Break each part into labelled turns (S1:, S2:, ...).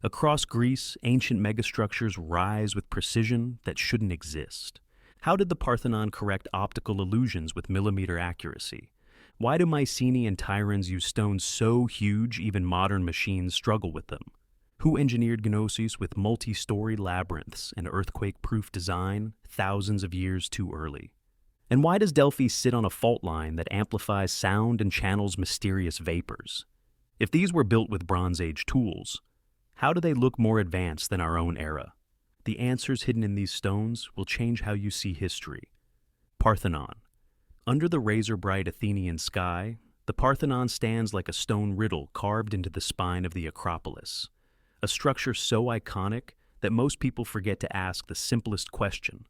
S1: Across Greece, ancient megastructures rise with precision that shouldn't exist. How did the Parthenon correct optical illusions with millimeter accuracy? Why do Mycenae and Tiryns use stones so huge even modern machines struggle with them? Who engineered Knossos with multi-story labyrinths and earthquake-proof design thousands of years too early? And why does Delphi sit on a fault line that amplifies sound and channels mysterious vapors? If these were built with Bronze Age tools, how do they look more advanced than our own era? The answers hidden in these stones will change how you see history. Parthenon. Under the razor-bright Athenian sky, the Parthenon stands like a stone riddle carved into the spine of the Acropolis, a structure so iconic that most people forget to ask the simplest question: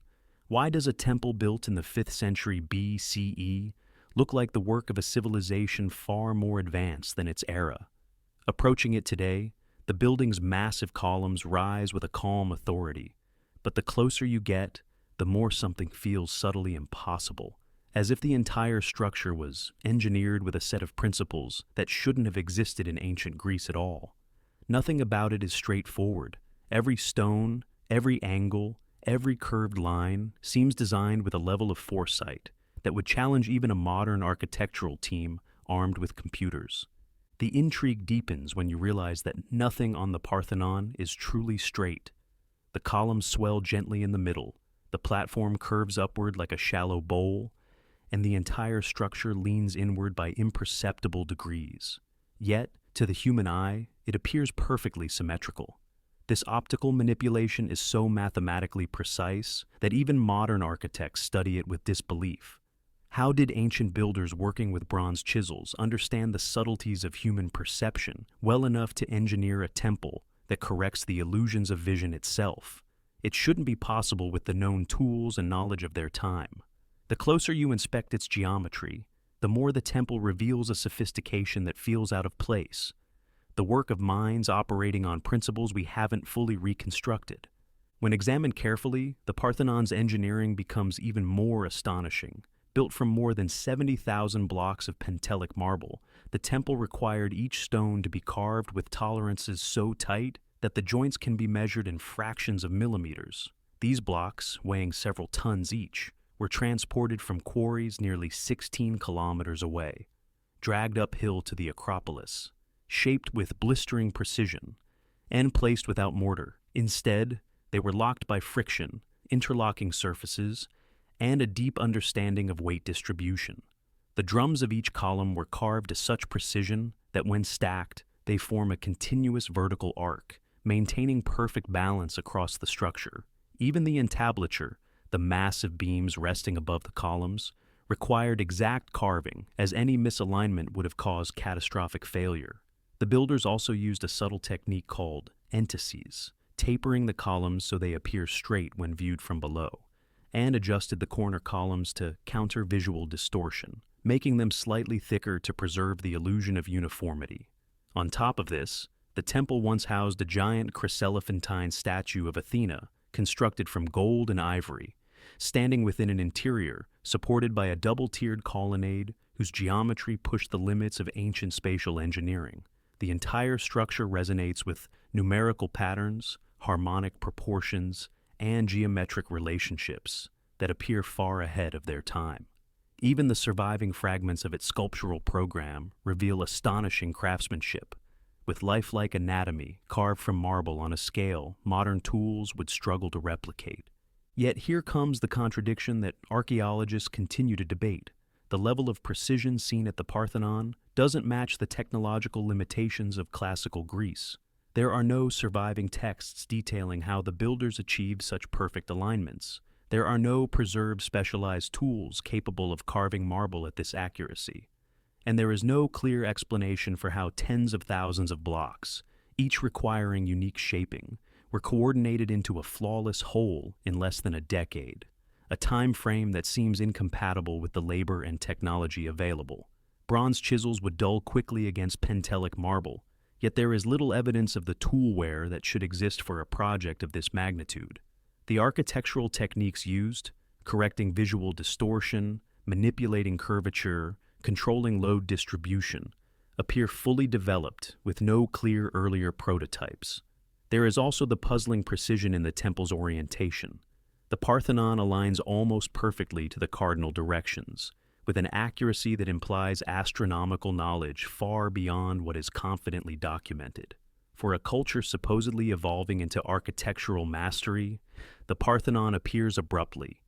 S1: why does a temple built in the 5th century BCE look like the work of a civilization far more advanced than its era? Approaching it today, the building's massive columns rise with a calm authority, but the closer you get, the more something feels subtly impossible, as if the entire structure was engineered with a set of principles that shouldn't have existed in ancient Greece at all. Nothing about it is straightforward. Every stone, every angle, every curved line seems designed with a level of foresight that would challenge even a modern architectural team armed with computers. The intrigue deepens when you realize that nothing on the Parthenon is truly straight. The columns swell gently in the middle, the platform curves upward like a shallow bowl, and the entire structure leans inward by imperceptible degrees. Yet, to the human eye, it appears perfectly symmetrical. This optical manipulation is so mathematically precise that even modern architects study it with disbelief. How did ancient builders working with bronze chisels understand the subtleties of human perception well enough to engineer a temple that corrects the illusions of vision itself? It shouldn't be possible with the known tools and knowledge of their time. The closer you inspect its geometry, the more the temple reveals a sophistication that feels out of place, the work of minds operating on principles we haven't fully reconstructed. When examined carefully, the Parthenon's engineering becomes even more astonishing. Built from more than 70,000 blocks of Pentelic marble, the temple required each stone to be carved with tolerances so tight that the joints can be measured in fractions of millimeters. These blocks, weighing several tons each, were transported from quarries nearly 16 kilometers away, dragged uphill to the Acropolis, shaped with blistering precision, and placed without mortar. Instead, they were locked by friction, interlocking surfaces, and a deep understanding of weight distribution. The drums of each column were carved to such precision that when stacked, they form a continuous vertical arc, maintaining perfect balance across the structure. Even the entablature, the massive beams resting above the columns, required exact carving, as any misalignment would have caused catastrophic failure. The builders also used a subtle technique called entices, tapering the columns so they appear straight when viewed from below, and adjusted the corner columns to counter visual distortion, making them slightly thicker to preserve the illusion of uniformity. On top of this, the temple once housed a giant chryselephantine statue of Athena, constructed from gold and ivory, standing within an interior supported by a double-tiered colonnade whose geometry pushed the limits of ancient spatial engineering. The entire structure resonates with numerical patterns, harmonic proportions, and geometric relationships that appear far ahead of their time. Even the surviving fragments of its sculptural program reveal astonishing craftsmanship, with lifelike anatomy carved from marble on a scale modern tools would struggle to replicate. Yet here comes the contradiction that archaeologists continue to debate. The level of precision seen at the Parthenon doesn't match the technological limitations of classical Greece. There are no surviving texts detailing how the builders achieved such perfect alignments. There are no preserved specialized tools capable of carving marble at this accuracy. And there is no clear explanation for how tens of thousands of blocks, each requiring unique shaping, were coordinated into a flawless whole in less than a decade, a time frame that seems incompatible with the labor and technology available. Bronze chisels would dull quickly against Pentelic marble, yet there is little evidence of the toolware that should exist for a project of this magnitude. The architectural techniques used, correcting visual distortion, manipulating curvature, controlling load distribution, appear fully developed with no clear earlier prototypes. There is also the puzzling precision in the temple's orientation. The Parthenon aligns almost perfectly to the cardinal directions, with an accuracy that implies astronomical knowledge far beyond what is confidently documented. For a culture supposedly evolving into architectural mastery, the Parthenon appears abruptly,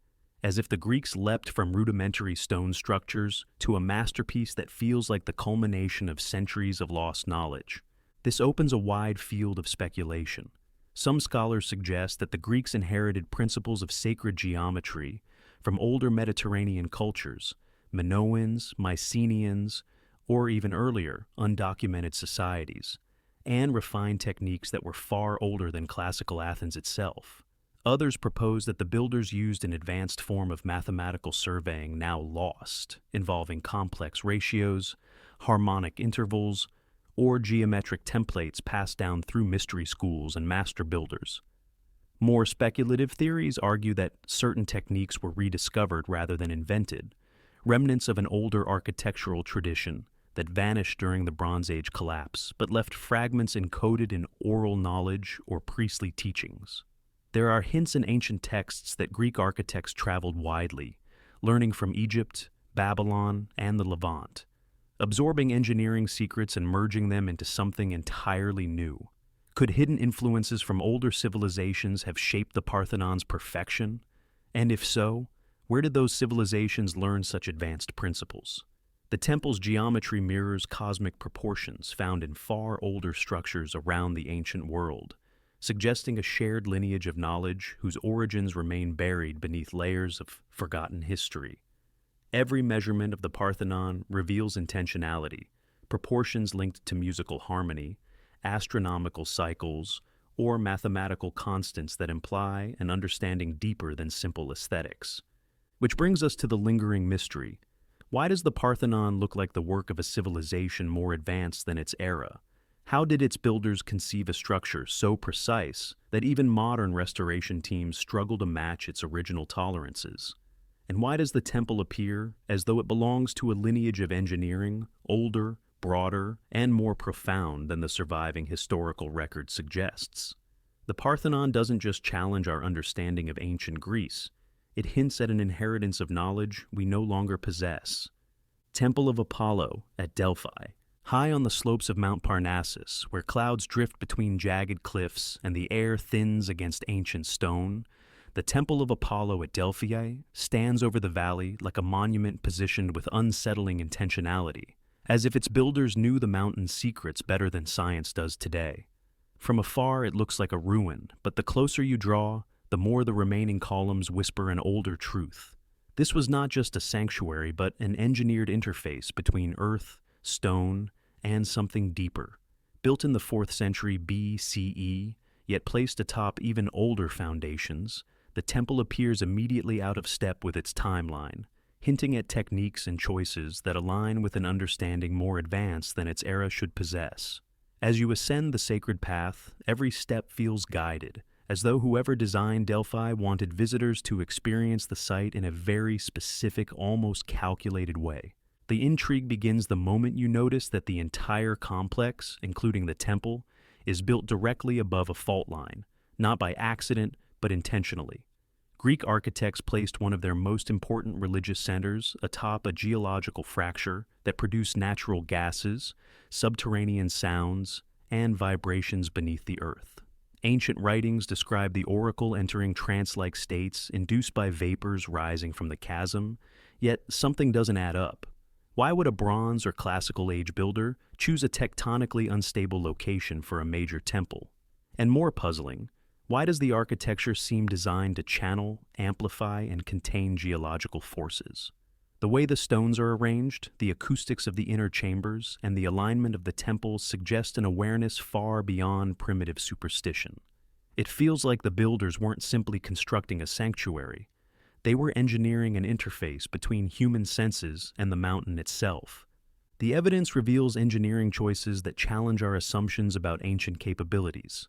S1: as if the Greeks leapt from rudimentary stone structures to a masterpiece that feels like the culmination of centuries of lost knowledge. This opens a wide field of speculation. Some scholars suggest that the Greeks inherited principles of sacred geometry from older Mediterranean cultures, Minoans, Mycenaeans, or even earlier, undocumented societies, and refined techniques that were far older than classical Athens itself. Others propose that the builders used an advanced form of mathematical surveying now lost, involving complex ratios, harmonic intervals, or geometric templates passed down through mystery schools and master builders. More speculative theories argue that certain techniques were rediscovered rather than invented, remnants of an older architectural tradition that vanished during the Bronze Age collapse but left fragments encoded in oral knowledge or priestly teachings. There are hints in ancient texts that Greek architects traveled widely, learning from Egypt, Babylon, and the Levant, absorbing engineering secrets and merging them into something entirely new. Could hidden influences from older civilizations have shaped the Parthenon's perfection? And if so, where did those civilizations learn such advanced principles? The temple's geometry mirrors cosmic proportions found in far older structures around the ancient world, suggesting a shared lineage of knowledge whose origins remain buried beneath layers of forgotten history. Every measurement of the Parthenon reveals intentionality, proportions linked to musical harmony, astronomical cycles, or mathematical constants that imply an understanding deeper than simple aesthetics. Which brings us to the lingering mystery. Why does the Parthenon look like the work of a civilization more advanced than its era? How did its builders conceive a structure so precise that even modern restoration teams struggle to match its original tolerances? And why does the temple appear as though it belongs to a lineage of engineering older, broader, and more profound than the surviving historical record suggests? The Parthenon doesn't just challenge our understanding of ancient Greece, it hints at an inheritance of knowledge we no longer possess. Temple of Apollo at Delphi. High on the slopes of Mount Parnassus, where clouds drift between jagged cliffs and the air thins against ancient stone, the Temple of Apollo at Delphi stands over the valley like a monument positioned with unsettling intentionality, as if its builders knew the mountain's secrets better than science does today. From afar it looks like a ruin, but the closer you draw, the more the remaining columns whisper an older truth. This was not just a sanctuary, but an engineered interface between earth, stone, and something deeper. Built in the 4th century BCE, yet placed atop even older foundations, the temple appears immediately out of step with its timeline, hinting at techniques and choices that align with an understanding more advanced than its era should possess. As you ascend the sacred path, every step feels guided, as though whoever designed Delphi wanted visitors to experience the site in a very specific, almost calculated way. The intrigue begins the moment you notice that the entire complex, including the temple, is built directly above a fault line, not by accident, but intentionally. Greek architects placed one of their most important religious centers atop a geological fracture that produced natural gases, subterranean sounds, and vibrations beneath the earth. Ancient writings describe the oracle entering trance-like states induced by vapors rising from the chasm, yet something doesn't add up. Why would a Bronze or Classical Age builder choose a tectonically unstable location for a major temple? And more puzzling, why does the architecture seem designed to channel, amplify, and contain geological forces? The way the stones are arranged, the acoustics of the inner chambers, and the alignment of the temple suggest an awareness far beyond primitive superstition. It feels like the builders weren't simply constructing a sanctuary. They were engineering an interface between human senses and the mountain itself. The evidence reveals engineering choices that challenge our assumptions about ancient capabilities.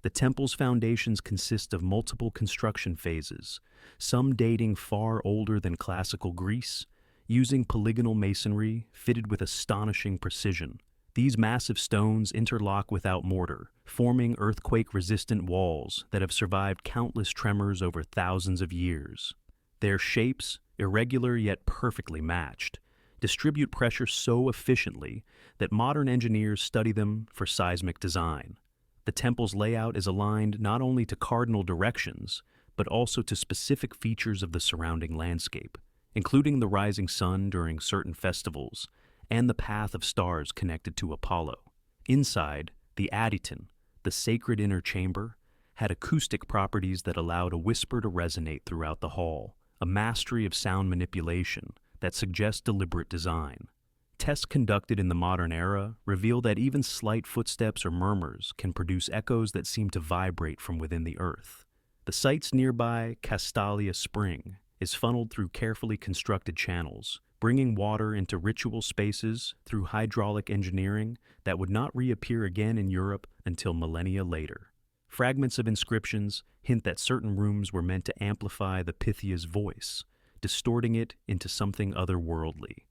S1: The temple's foundations consist of multiple construction phases, some dating far older than classical Greece, using polygonal masonry fitted with astonishing precision. These massive stones interlock without mortar, forming earthquake-resistant walls that have survived countless tremors over thousands of years. Their shapes, irregular yet perfectly matched, distribute pressure so efficiently that modern engineers study them for seismic design. The temple's layout is aligned not only to cardinal directions, but also to specific features of the surrounding landscape, including the rising sun during certain festivals and the path of stars connected to Apollo. Inside, the Adyton, the sacred inner chamber, had acoustic properties that allowed a whisper to resonate throughout the hall, a mastery of sound manipulation that suggests deliberate design. Tests conducted in the modern era reveal that even slight footsteps or murmurs can produce echoes that seem to vibrate from within the earth. The site's nearby Castalia Spring is funneled through carefully constructed channels, bringing water into ritual spaces through hydraulic engineering that would not reappear again in Europe until millennia later. Fragments of inscriptions hint that certain rooms were meant to amplify the Pythia's voice, distorting it into something otherworldly.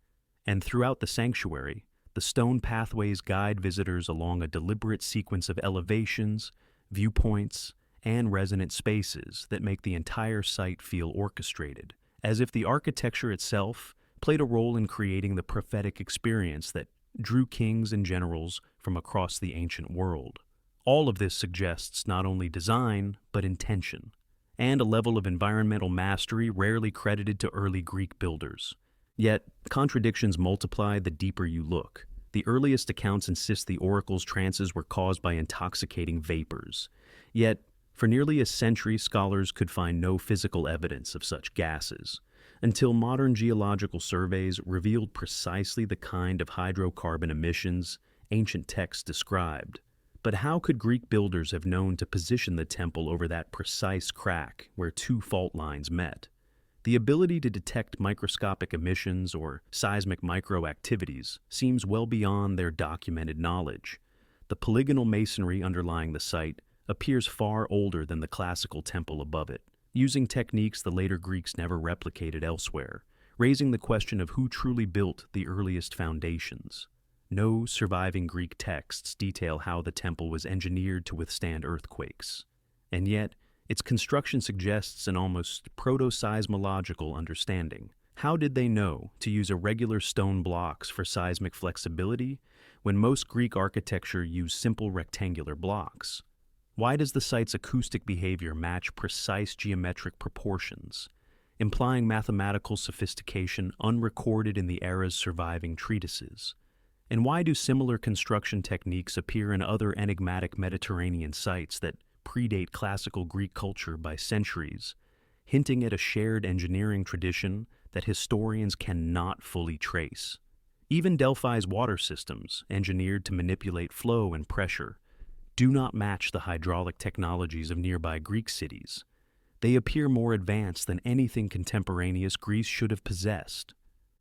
S1: And throughout the sanctuary, the stone pathways guide visitors along a deliberate sequence of elevations, viewpoints, and resonant spaces that make the entire site feel orchestrated, as if the architecture itself played a role in creating the prophetic experience that drew kings and generals from across the ancient world. All of this suggests not only design, but intention, and a level of environmental mastery rarely credited to early Greek builders. Yet, contradictions multiply the deeper you look. The earliest accounts insist the oracle's trances were caused by intoxicating vapors. Yet, for nearly a century, scholars could find no physical evidence of such gases, until modern geological surveys revealed precisely the kind of hydrocarbon emissions ancient texts described. But how could Greek builders have known to position the temple over that precise crack where two fault lines met? The ability to detect microscopic emissions or seismic microactivities seems well beyond their documented knowledge. The polygonal masonry underlying the site appears far older than the classical temple above it, using techniques the later Greeks never replicated elsewhere, raising the question of who truly built the earliest foundations. No surviving Greek texts detail how the temple was engineered to withstand earthquakes, and yet its construction suggests an almost proto-seismological understanding. How did they know to use irregular stone blocks for seismic flexibility when most Greek architecture used simple rectangular blocks? Why does the site's acoustic behavior match precise geometric proportions, implying mathematical sophistication unrecorded in the era's surviving treatises? And why do similar construction techniques appear in other enigmatic Mediterranean sites that predate classical Greek culture by centuries, hinting at a shared engineering tradition that historians cannot fully trace? Even Delphi's water systems, engineered to manipulate flow and pressure, do not match the hydraulic technologies of nearby Greek cities. They appear more advanced than anything contemporaneous Greece should have possessed.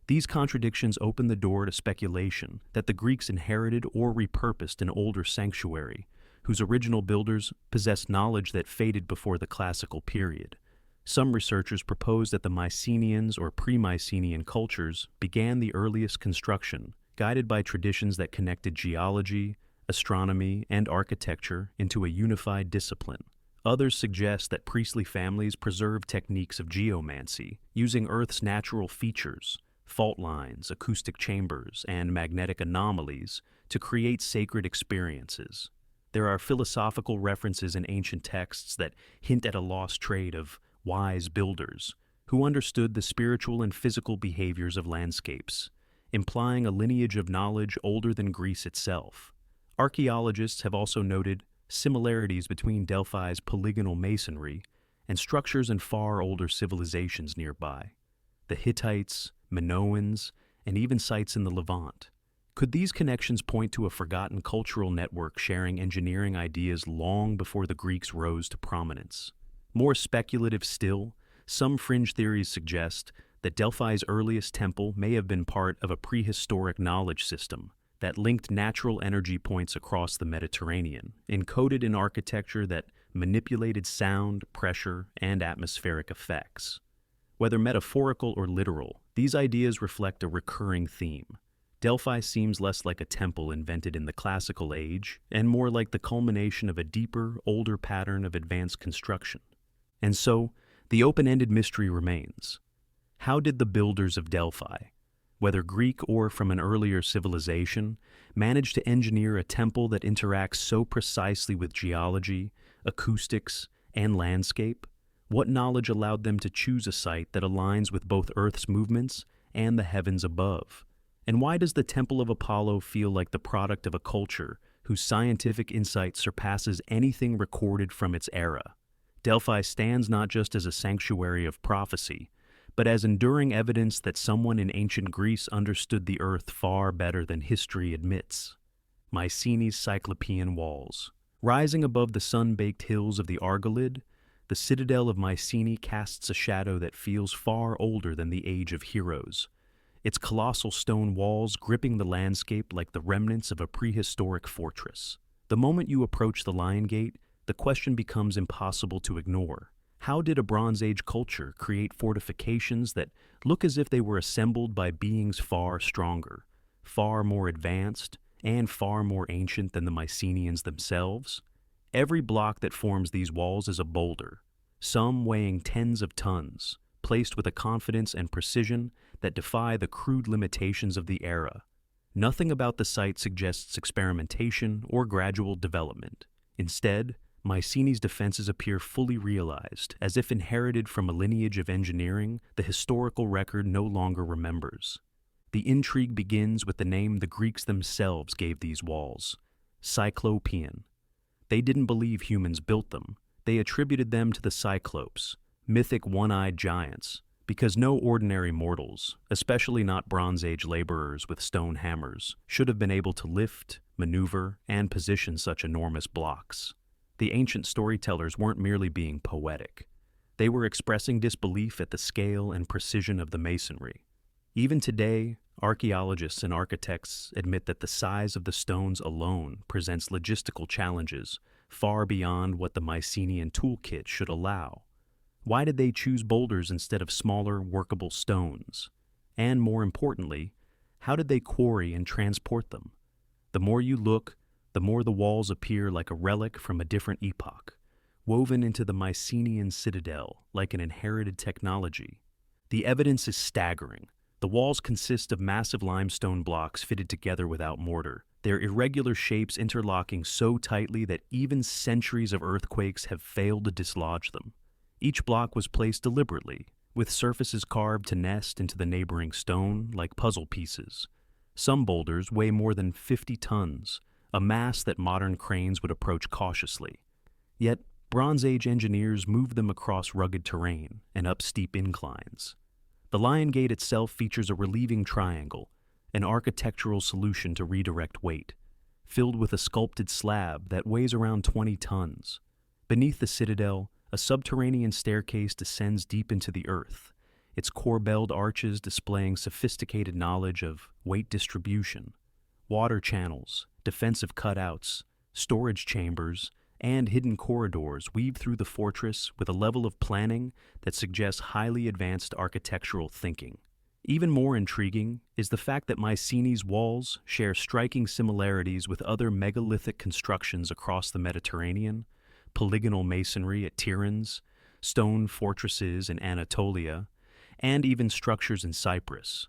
S1: These contradictions open the door to speculation that the Greeks inherited or repurposed an older sanctuary, whose original builders possessed knowledge that faded before the classical period. Some researchers propose that the Mycenaeans or pre-Mycenaean cultures began the earliest construction, guided by traditions that connected geology, astronomy, and architecture into a unified discipline. Others suggest that priestly families preserved techniques of geomancy, using Earth's natural features, fault lines, acoustic chambers, and magnetic anomalies to create sacred experiences. There are philosophical references in ancient texts that hint at a lost trade of wise builders who understood the spiritual and physical behaviors of landscapes, implying a lineage of knowledge older than Greece itself. Archaeologists have also noted similarities between Delphi's polygonal masonry and structures in far older civilizations nearby, the Hittites, Minoans, and even sites in the Levant. Could these connections point to a forgotten cultural network sharing engineering ideas long before the Greeks rose to prominence? More speculative still, some fringe theories suggest that Delphi's earliest temple may have been part of a prehistoric knowledge system that linked natural energy points across the Mediterranean, encoded in architecture that manipulated sound, pressure, and atmospheric effects. Whether metaphorical or literal, these ideas reflect a recurring theme: Delphi seems less like a temple invented in the classical age and more like the culmination of a deeper, older pattern of advanced construction. And so, the open-ended mystery remains. How did the builders of Delphi, whether Greek or from an earlier civilization, manage to engineer a temple that interacts so precisely with geology, acoustics, and landscape? What knowledge allowed them to choose a site that aligns with both Earth's movements and the heavens above? And why does the Temple of Apollo feel like the product of a culture whose scientific insight surpasses anything recorded from its era? Delphi stands not just as a sanctuary of prophecy, but as enduring evidence that someone in ancient Greece understood the Earth far better than history admits. Mycenae's Cyclopean walls. Rising above the sun-baked hills of the Argolid, the citadel of Mycenae casts a shadow that feels far older than the age of heroes, its colossal stone walls gripping the landscape like the remnants of a prehistoric fortress. The moment you approach the Lion Gate, the question becomes impossible to ignore. How did a Bronze Age culture create fortifications that look as if they were assembled by beings far stronger, far more advanced, and far more ancient than the Mycenaeans themselves? Every block that forms these walls is a boulder, some weighing tens of tons, placed with a confidence and precision that defy the crude limitations of the era. Nothing about the site suggests experimentation or gradual development. Instead, Mycenae's defenses appear fully realized, as if inherited from a lineage of engineering the historical record no longer remembers. The intrigue begins with the name the Greeks themselves gave these walls: Cyclopean. They didn't believe humans built them. They attributed them to the Cyclopes, mythic one-eyed giants, because no ordinary mortals, especially not Bronze Age laborers with stone hammers, should have been able to lift, maneuver, and position such enormous blocks. The ancient storytellers weren't merely being poetic. They were expressing disbelief at the scale and precision of the masonry. Even today, archaeologists and architects admit that the size of the stones alone presents logistical challenges far beyond what the Mycenaean toolkit should allow. Why did they choose boulders instead of smaller, workable stones? And more importantly, how did they quarry and transport them? The more you look, the more the walls appear like a relic from a different epoch, woven into the Mycenaean citadel like an inherited technology. The evidence is staggering. The walls consist of massive limestone blocks fitted together without mortar, their irregular shapes interlocking so tightly that even centuries of earthquakes have failed to dislodge them. Each block was placed deliberately, with surfaces carved to nest into the neighboring stone like puzzle pieces. Some boulders weigh more than 50 tons, a mass that modern cranes would approach cautiously. Yet, Bronze Age engineers moved them across rugged terrain and up steep inclines. The Lion Gate itself features a relieving triangle, an architectural solution to redirect weight, filled with a sculpted slab that weighs around 20 tons. Beneath the citadel, a subterranean staircase descends deep into the earth, its corbelled arches displaying sophisticated knowledge of weight distribution. Water channels, defensive cutouts, storage chambers, and hidden corridors weave through the fortress with a level of planning that suggests highly advanced architectural thinking. Even more intriguing is the fact that Mycenae's walls share striking similarities with other megalithic constructions across the Mediterranean: polygonal masonry at Tiryns, stone fortresses in Anatolia, and even structures in Cyprus,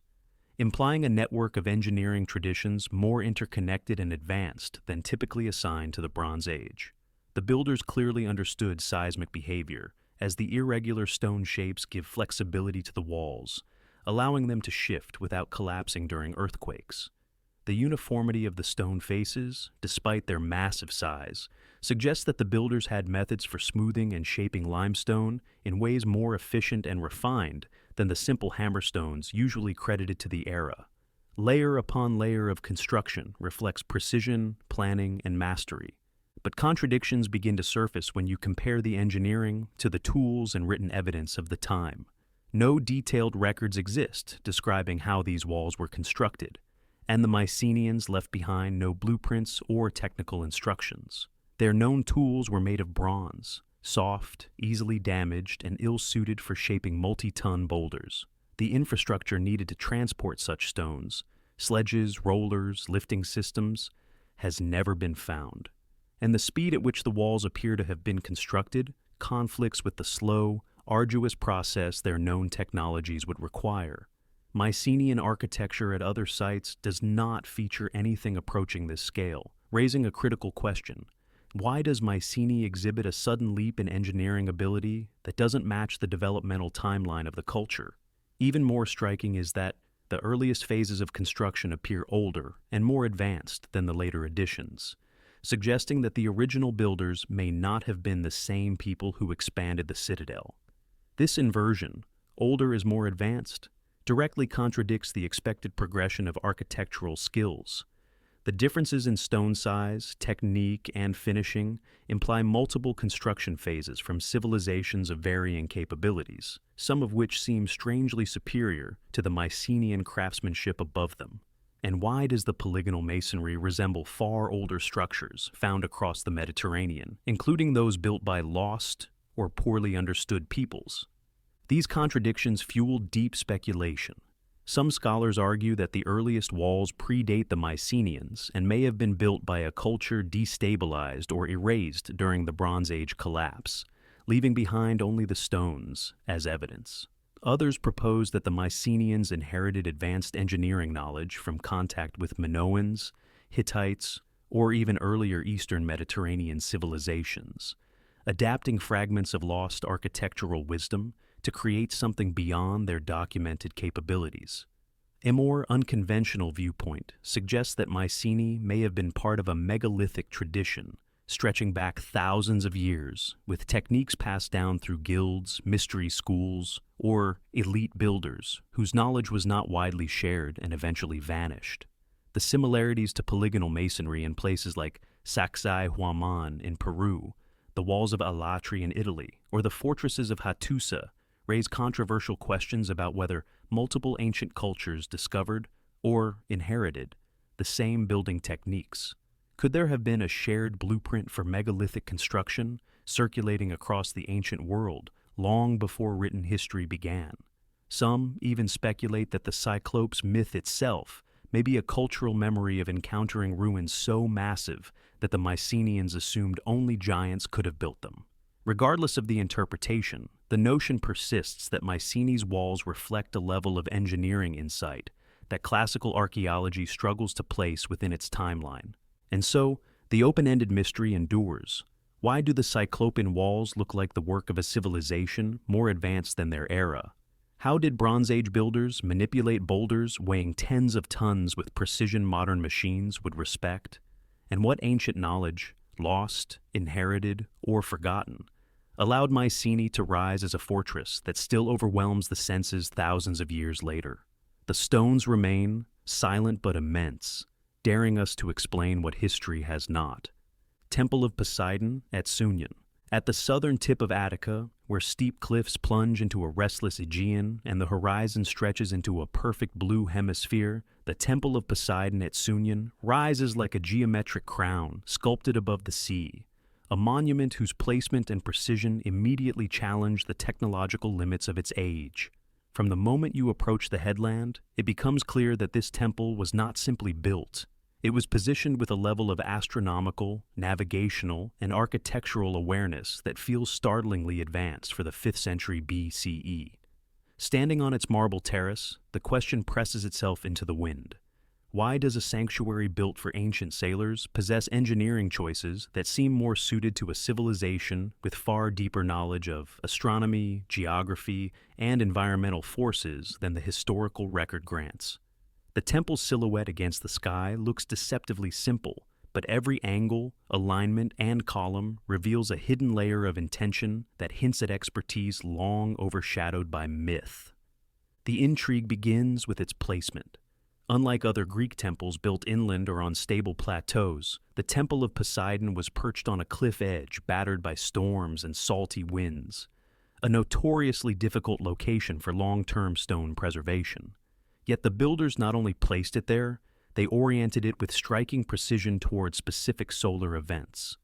S1: implying a network of engineering traditions more interconnected and advanced than typically assigned to the Bronze Age. The builders clearly understood seismic behavior, as the irregular stone shapes give flexibility to the walls, allowing them to shift without collapsing during earthquakes. The uniformity of the stone faces, despite their massive size, suggests that the builders had methods for smoothing and shaping limestone in ways more efficient and refined than the simple hammerstones usually credited to the era. Layer upon layer of construction reflects precision, planning, and mastery. But contradictions begin to surface when you compare the engineering to the tools and written evidence of the time. No detailed records exist describing how these walls were constructed, and the Mycenaeans left behind no blueprints or technical instructions. Their known tools were made of bronze, soft, easily damaged, and ill-suited for shaping multi-ton boulders. The infrastructure needed to transport such stones, sledges, rollers, lifting systems, has never been found. And the speed at which the walls appear to have been constructed conflicts with the slow, arduous process their known technologies would require. Mycenaean architecture at other sites does not feature anything approaching this scale, raising a critical question. Why does Mycenae exhibit a sudden leap in engineering ability that doesn't match the developmental timeline of the culture? Even more striking is that the earliest phases of construction appear older and more advanced than the later additions, suggesting that the original builders may not have been the same people who expanded the citadel. This inversion, older is more advanced, directly contradicts the expected progression of architectural skills. The differences in stone size, technique, and finishing imply multiple construction phases from civilizations of varying capabilities, some of which seem strangely superior to the Mycenaean craftsmanship above them. And why does the polygonal masonry resemble far older structures found across the Mediterranean, including those built by lost or poorly understood peoples? These contradictions fuel deep speculation. Some scholars argue that the earliest walls predate the Mycenaeans and may have been built by a culture destabilized or erased during the Bronze Age collapse, leaving behind only the stones as evidence. Others propose that the Mycenaeans inherited advanced engineering knowledge from contact with Minoans, Hittites, or even earlier Eastern Mediterranean civilizations, adapting fragments of lost architectural wisdom to create something beyond their documented capabilities. A more unconventional viewpoint suggests that Mycenae may have been part of a megalithic tradition stretching back thousands of years, with techniques passed down through guilds, mystery schools, or elite builders whose knowledge was not widely shared and eventually vanished. The similarities to polygonal masonry in places like Sacsayhuaman in Peru, the walls of Alatri in Italy, or the fortresses of Hattusa raise controversial questions about whether multiple ancient cultures discovered or inherited the same building techniques. Could there have been a shared blueprint for megalithic construction circulating across the ancient world long before written history began? Some even speculate that the Cyclopes myth itself may be a cultural memory of encountering ruins so massive that the Mycenaeans assumed only giants could have built them. Regardless of the interpretation, the notion persists that Mycenae's walls reflect a level of engineering insight that classical archaeology struggles to place within its timeline. And so, the open-ended mystery endures. Why do the Cyclopean walls look like the work of a civilization more advanced than their era? How did Bronze Age builders manipulate boulders weighing tens of tons with precision modern machines would respect? And what ancient knowledge, lost, inherited, or forgotten, allowed Mycenae to rise as a fortress that still overwhelms the senses thousands of years later? The stones remain, silent but immense, daring us to explain what history has not. Temple of Poseidon at Sunium. At the southern tip of Attica, where steep cliffs plunge into a restless Aegean and the horizon stretches into a perfect blue hemisphere, the Temple of Poseidon at Sunium rises like a geometric crown sculpted above the sea, a monument whose placement and precision immediately challenge the technological limits of its age. From the moment you approach the headland, it becomes clear that this temple was not simply built. It was positioned with a level of astronomical, navigational, and architectural awareness that feels startlingly advanced for the 5th century BCE. Standing on its marble terrace, the question presses itself into the wind. Why does a sanctuary built for ancient sailors possess engineering choices that seem more suited to a civilization with far deeper knowledge of astronomy, geography, and environmental forces than the historical record grants? The temple's silhouette against the sky looks deceptively simple, but every angle, alignment, and column reveals a hidden layer of intention that hints at expertise long overshadowed by myth. The intrigue begins with its placement. Unlike other Greek temples built inland or on stable plateaus, the Temple of Poseidon was perched on a cliff edge battered by storms and salty winds, a notoriously difficult location for long-term stone preservation. Yet the builders not only placed it there, they oriented it with striking precision toward specific solar events.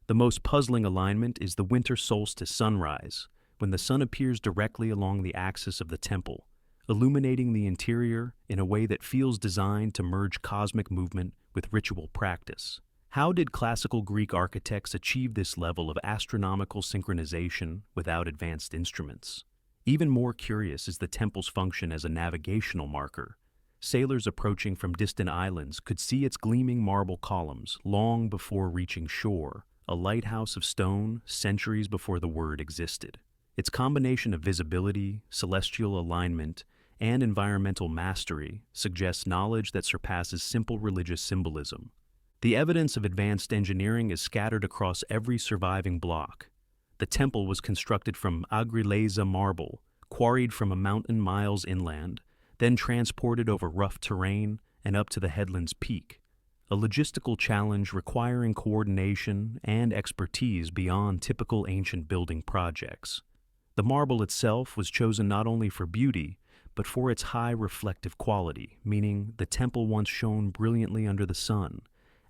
S1: The most puzzling alignment is the winter solstice sunrise, when the sun appears directly along the axis of the temple, illuminating the interior in a way that feels designed to merge cosmic movement with ritual practice. How did classical Greek architects achieve this level of astronomical synchronization without advanced instruments? Even more curious is the temple's function as a navigational marker. Sailors approaching from distant islands could see its gleaming marble columns long before reaching shore, a lighthouse of stone centuries before the word existed. Its combination of visibility, celestial alignment, and environmental mastery suggests knowledge that surpasses simple religious symbolism. The evidence of advanced engineering is scattered across every surviving block. The temple was constructed from Agreleza marble, quarried from a mountain miles inland, then transported over rough terrain and up to the headland's peak, a logistical challenge requiring coordination and expertise beyond typical ancient building projects. The marble itself was chosen not only for beauty, but for its high reflective quality, meaning the temple once shone brilliantly under the sun,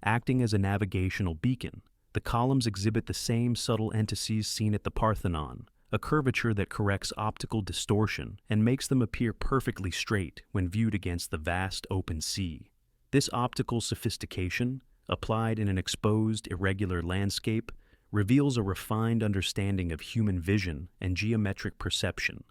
S1: acting as a navigational beacon. The columns exhibit the same subtle entices seen at the Parthenon, a curvature that corrects optical distortion and makes them appear perfectly straight when viewed against the vast open sea. This optical sophistication, applied in an exposed, irregular landscape, reveals a refined understanding of human vision and geometric perception.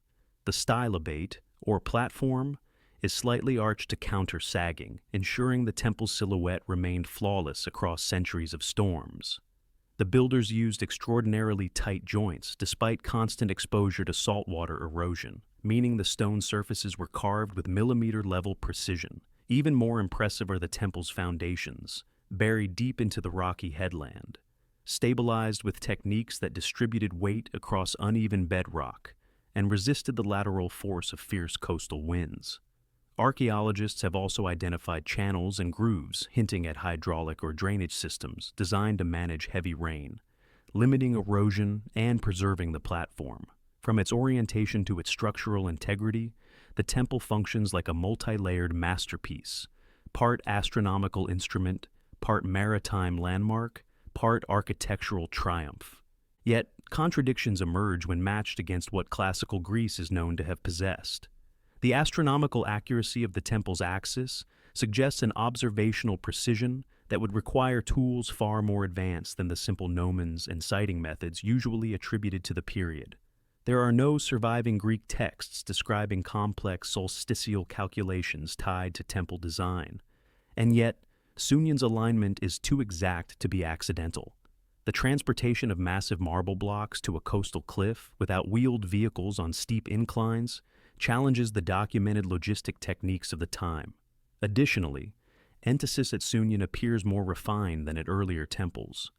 S1: The stylobate, or platform, is slightly arched to counter sagging, ensuring the temple's silhouette remained flawless across centuries of storms. The builders used extraordinarily tight joints despite constant exposure to saltwater erosion, meaning the stone surfaces were carved with millimeter-level precision. Even more impressive are the temple's foundations, buried deep into the rocky headland, stabilized with techniques that distributed weight across uneven bedrock and resisted the lateral force of fierce coastal winds. Archaeologists have also identified channels and grooves hinting at hydraulic or drainage systems designed to manage heavy rain, limiting erosion and preserving the platform. From its orientation to its structural integrity, the temple functions like a multi-layered masterpiece, part astronomical instrument, part maritime landmark, part architectural triumph. Yet, contradictions emerge when matched against what classical Greece is known to have possessed. The astronomical accuracy of the temple's axis suggests an observational precision that would require tools far more advanced than the simple gnomons and sighting methods usually attributed to the period. There are no surviving Greek texts describing complex solstitial calculations tied to temple design, and yet Sunium's alignment is too exact to be accidental. The transportation of massive marble blocks to a coastal cliff without wheeled vehicles on steep inclines challenges the documented logistic techniques of the time. Additionally, entasis at Sunium appears more refined than at earlier temples,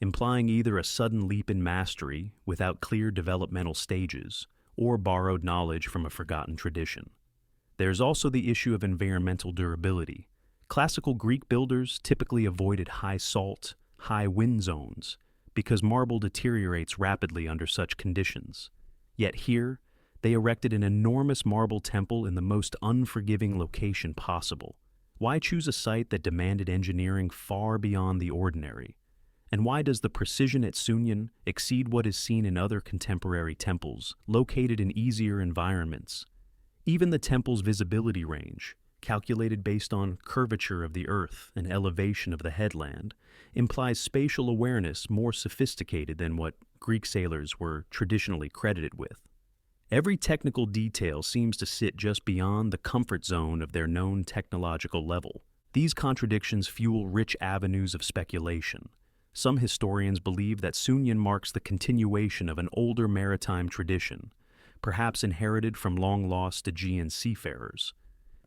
S1: implying either a sudden leap in mastery without clear developmental stages or borrowed knowledge from a forgotten tradition. There's also the issue of environmental durability. Classical Greek builders typically avoided high salt, high wind zones because marble deteriorates rapidly under such conditions. Yet here, they erected an enormous marble temple in the most unforgiving location possible. Why choose a site that demanded engineering far beyond the ordinary? And why does the precision at Sunium exceed what is seen in other contemporary temples located in easier environments? Even the temple's visibility range, calculated based on curvature of the earth and elevation of the headland, implies spatial awareness more sophisticated than what Greek sailors were traditionally credited with. Every technical detail seems to sit just beyond the comfort zone of their known technological level. These contradictions fuel rich avenues of speculation. Some historians believe that Sunium marks the continuation of an older maritime tradition, perhaps inherited from long-lost Aegean seafarers,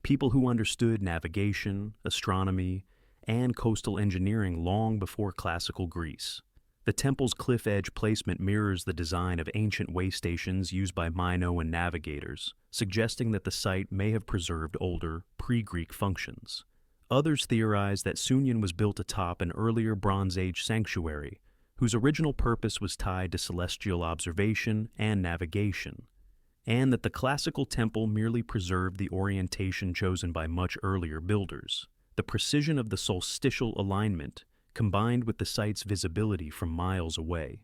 S1: people who understood navigation, astronomy, and coastal engineering long before classical Greece. The temple's cliff-edge placement mirrors the design of ancient way stations used by Minoan navigators, suggesting that the site may have preserved older, pre-Greek functions. Others theorize that Sunium was built atop an earlier Bronze Age sanctuary, whose original purpose was tied to celestial observation and navigation, and that the classical temple merely preserved the orientation chosen by much earlier builders. The precision of the solstitial alignment, combined with the site's visibility from miles away,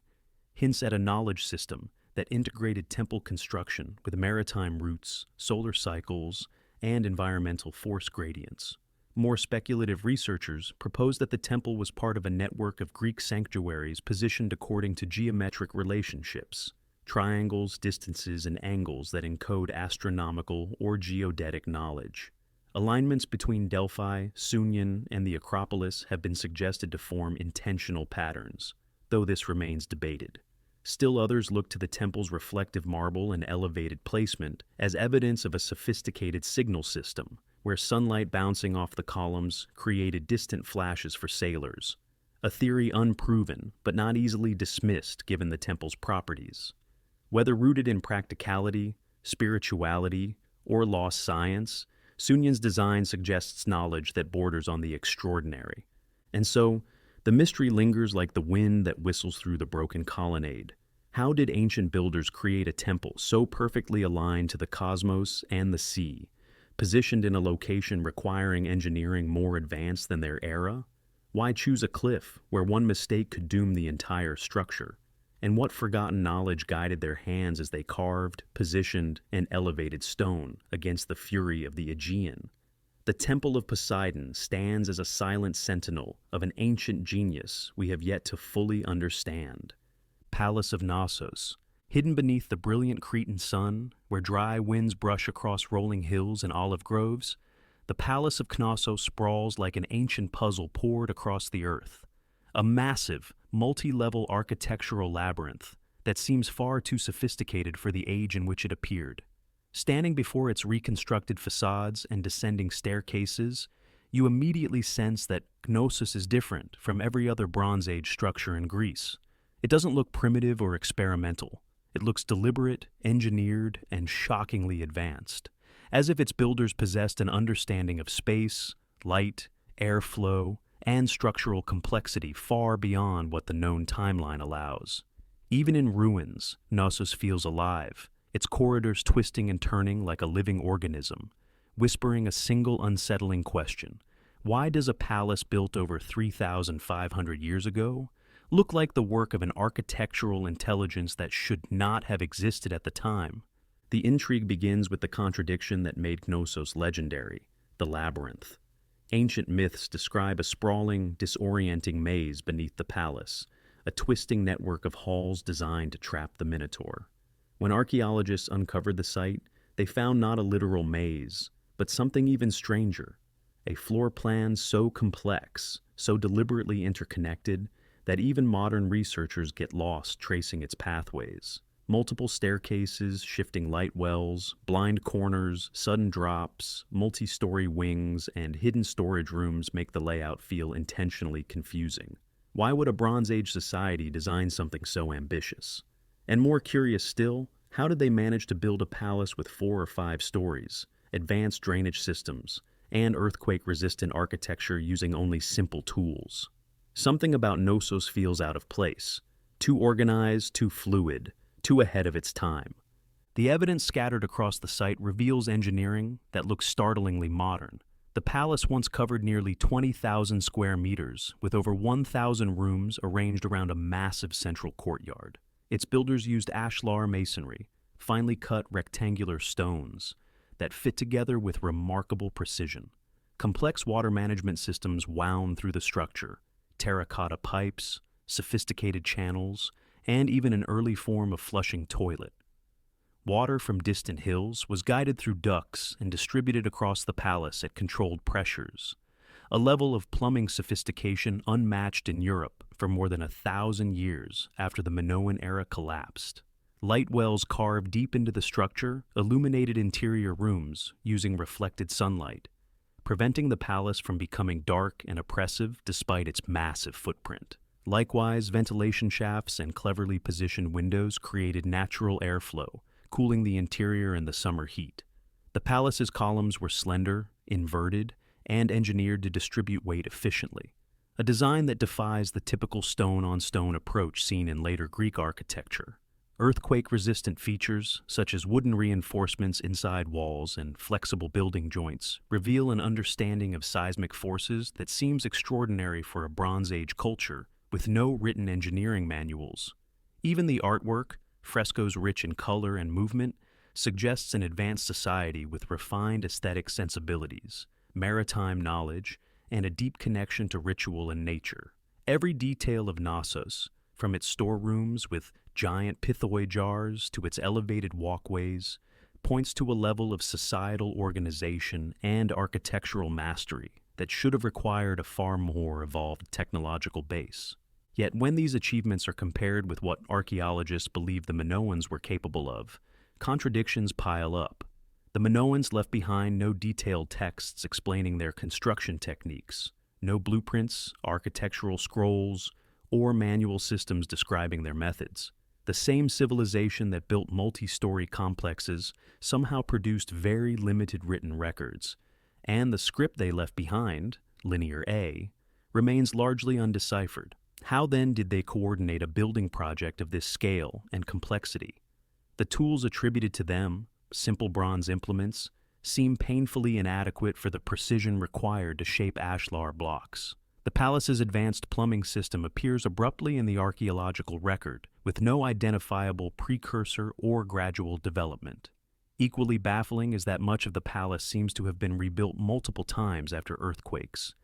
S1: hints at a knowledge system that integrated temple construction with maritime routes, solar cycles, and environmental force gradients. More speculative researchers propose that the temple was part of a network of Greek sanctuaries positioned according to geometric relationships, triangles, distances, and angles that encode astronomical or geodetic knowledge. Alignments between Delphi, Sunium, and the Acropolis have been suggested to form intentional patterns, though this remains debated. Still others look to the temple's reflective marble and elevated placement as evidence of a sophisticated signal system, where sunlight bouncing off the columns created distant flashes for sailors, a theory unproven but not easily dismissed given the temple's properties. Whether rooted in practicality, spirituality, or lost science, Sunium's design suggests knowledge that borders on the extraordinary. And so, the mystery lingers like the wind that whistles through the broken colonnade. How did ancient builders create a temple so perfectly aligned to the cosmos and the sea, positioned in a location requiring engineering more advanced than their era? Why choose a cliff where one mistake could doom the entire structure? And what forgotten knowledge guided their hands as they carved, positioned, and elevated stone against the fury of the Aegean? The Temple of Poseidon stands as a silent sentinel of an ancient genius we have yet to fully understand. Palace of Knossos, hidden beneath the brilliant Cretan sun, where dry winds brush across rolling hills and olive groves, the Palace of Knossos sprawls like an ancient puzzle poured across the earth. A massive, multi-level architectural labyrinth that seems far too sophisticated for the age in which it appeared. Standing before its reconstructed facades and descending staircases, you immediately sense that Knossos is different from every other Bronze Age structure in Greece. It doesn't look primitive or experimental. It looks deliberate, engineered, and shockingly advanced, as if its builders possessed an understanding of space, light, airflow, and structural complexity far beyond what the known timeline allows. Even in ruins, Knossos feels alive, its corridors twisting and turning like a living organism, whispering a single unsettling question. Why does a palace built over 3,500 years ago look like the work of an architectural intelligence that should not have existed at the time? The intrigue begins with the contradiction that made Knossos legendary, the labyrinth. Ancient myths describe a sprawling, disorienting maze beneath the palace, a twisting network of halls designed to trap the Minotaur. When archaeologists uncovered the site, they found not a literal maze, but something even stranger, a floor plan so complex, so deliberately interconnected, that even modern researchers get lost tracing its pathways. Multiple staircases, shifting light wells, blind corners, sudden drops, multi-story wings, and hidden storage rooms make the layout feel intentionally confusing. Why would a Bronze Age society design something so ambitious? And more curious still, how did they manage to build a palace with 4 or 5 stories, advanced drainage systems, and earthquake-resistant architecture using only simple tools? Something about Knossos feels out of place, too organized, too fluid, too ahead of its time. The evidence scattered across the site reveals engineering that looks startlingly modern. The palace once covered nearly 20,000 square meters, with over 1,000 rooms arranged around a massive central courtyard. Its builders used ashlar masonry, finely cut rectangular stones, that fit together with remarkable precision. Complex water management systems wound through the structure, terracotta pipes, sophisticated channels, and even an early form of flushing toilet. Water from distant hills was guided through ducts and distributed across the palace at controlled pressures, a level of plumbing sophistication unmatched in Europe for more than 1,000 years after the Minoan era collapsed. Light wells carved deep into the structure illuminated interior rooms using reflected sunlight, preventing the palace from becoming dark and oppressive despite its massive footprint. Likewise, ventilation shafts and cleverly positioned windows created natural airflow, cooling the interior in the summer heat. The palace's columns were slender, inverted, and engineered to distribute weight efficiently, a design that defies the typical stone-on-stone approach seen in later Greek architecture. Earthquake-resistant features, such as wooden reinforcements inside walls and flexible building joints, reveal an understanding of seismic forces that seems extraordinary for a Bronze Age culture with no written engineering manuals. Even the artwork, frescoes rich in color and movement, suggests an advanced society with refined aesthetic sensibilities, maritime knowledge, and a deep connection to ritual and nature. Every detail of Knossos, from its storerooms with giant pithoi jars to its elevated walkways, points to a level of societal organization and architectural mastery that should have required a far more evolved technological base. Yet when these achievements are compared with what archaeologists believe the Minoans were capable of, contradictions pile up. The Minoans left behind no detailed texts explaining their construction techniques, no blueprints, architectural scrolls, or manual systems describing their methods. The same civilization that built multi-story complexes somehow produced very limited written records, and the script they left behind, Linear A, remains largely undeciphered. How then did they coordinate a building project of this scale and complexity? The tools attributed to them, simple bronze implements, seem painfully inadequate for the precision required to shape ashlar blocks. The palace's advanced plumbing system appears abruptly in the archaeological record, with no identifiable precursor or gradual development. Equally baffling is that much of the palace seems to have been rebuilt multiple times after earthquakes,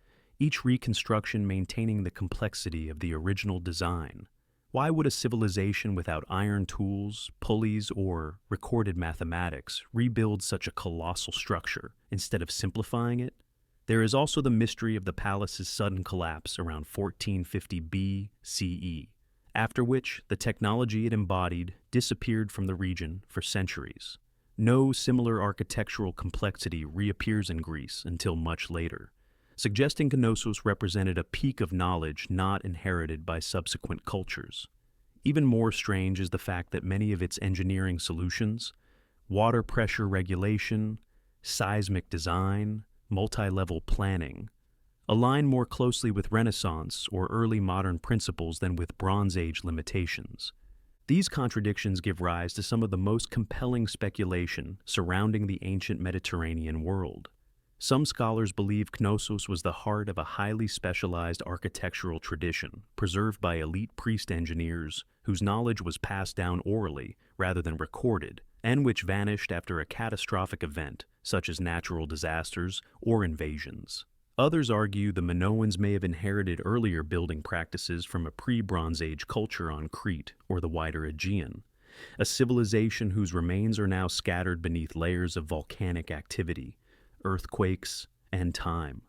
S1: each reconstruction maintaining the complexity of the original design. Why would a civilization without iron tools, pulleys, or recorded mathematics rebuild such a colossal structure instead of simplifying it? There is also the mystery of the palace's sudden collapse around 1450 BCE, after which the technology it embodied disappeared from the region for centuries. No similar architectural complexity reappears in Greece until much later, suggesting Knossos represented a peak of knowledge not inherited by subsequent cultures. Even more strange is the fact that many of its engineering solutions, water pressure regulation, seismic design, multi-level planning, align more closely with Renaissance or early modern principles than with Bronze Age limitations. These contradictions give rise to some of the most compelling speculation surrounding the ancient Mediterranean world. Some scholars believe Knossos was the heart of a highly specialized architectural tradition preserved by elite priest engineers whose knowledge was passed down orally rather than recorded, and which vanished after a catastrophic event, such as natural disasters or invasions. Others argue the Minoans may have inherited earlier building practices from a pre-Bronze Age culture on Crete or the wider Aegean, a civilization whose remains are now scattered beneath layers of volcanic activity, earthquakes, and time.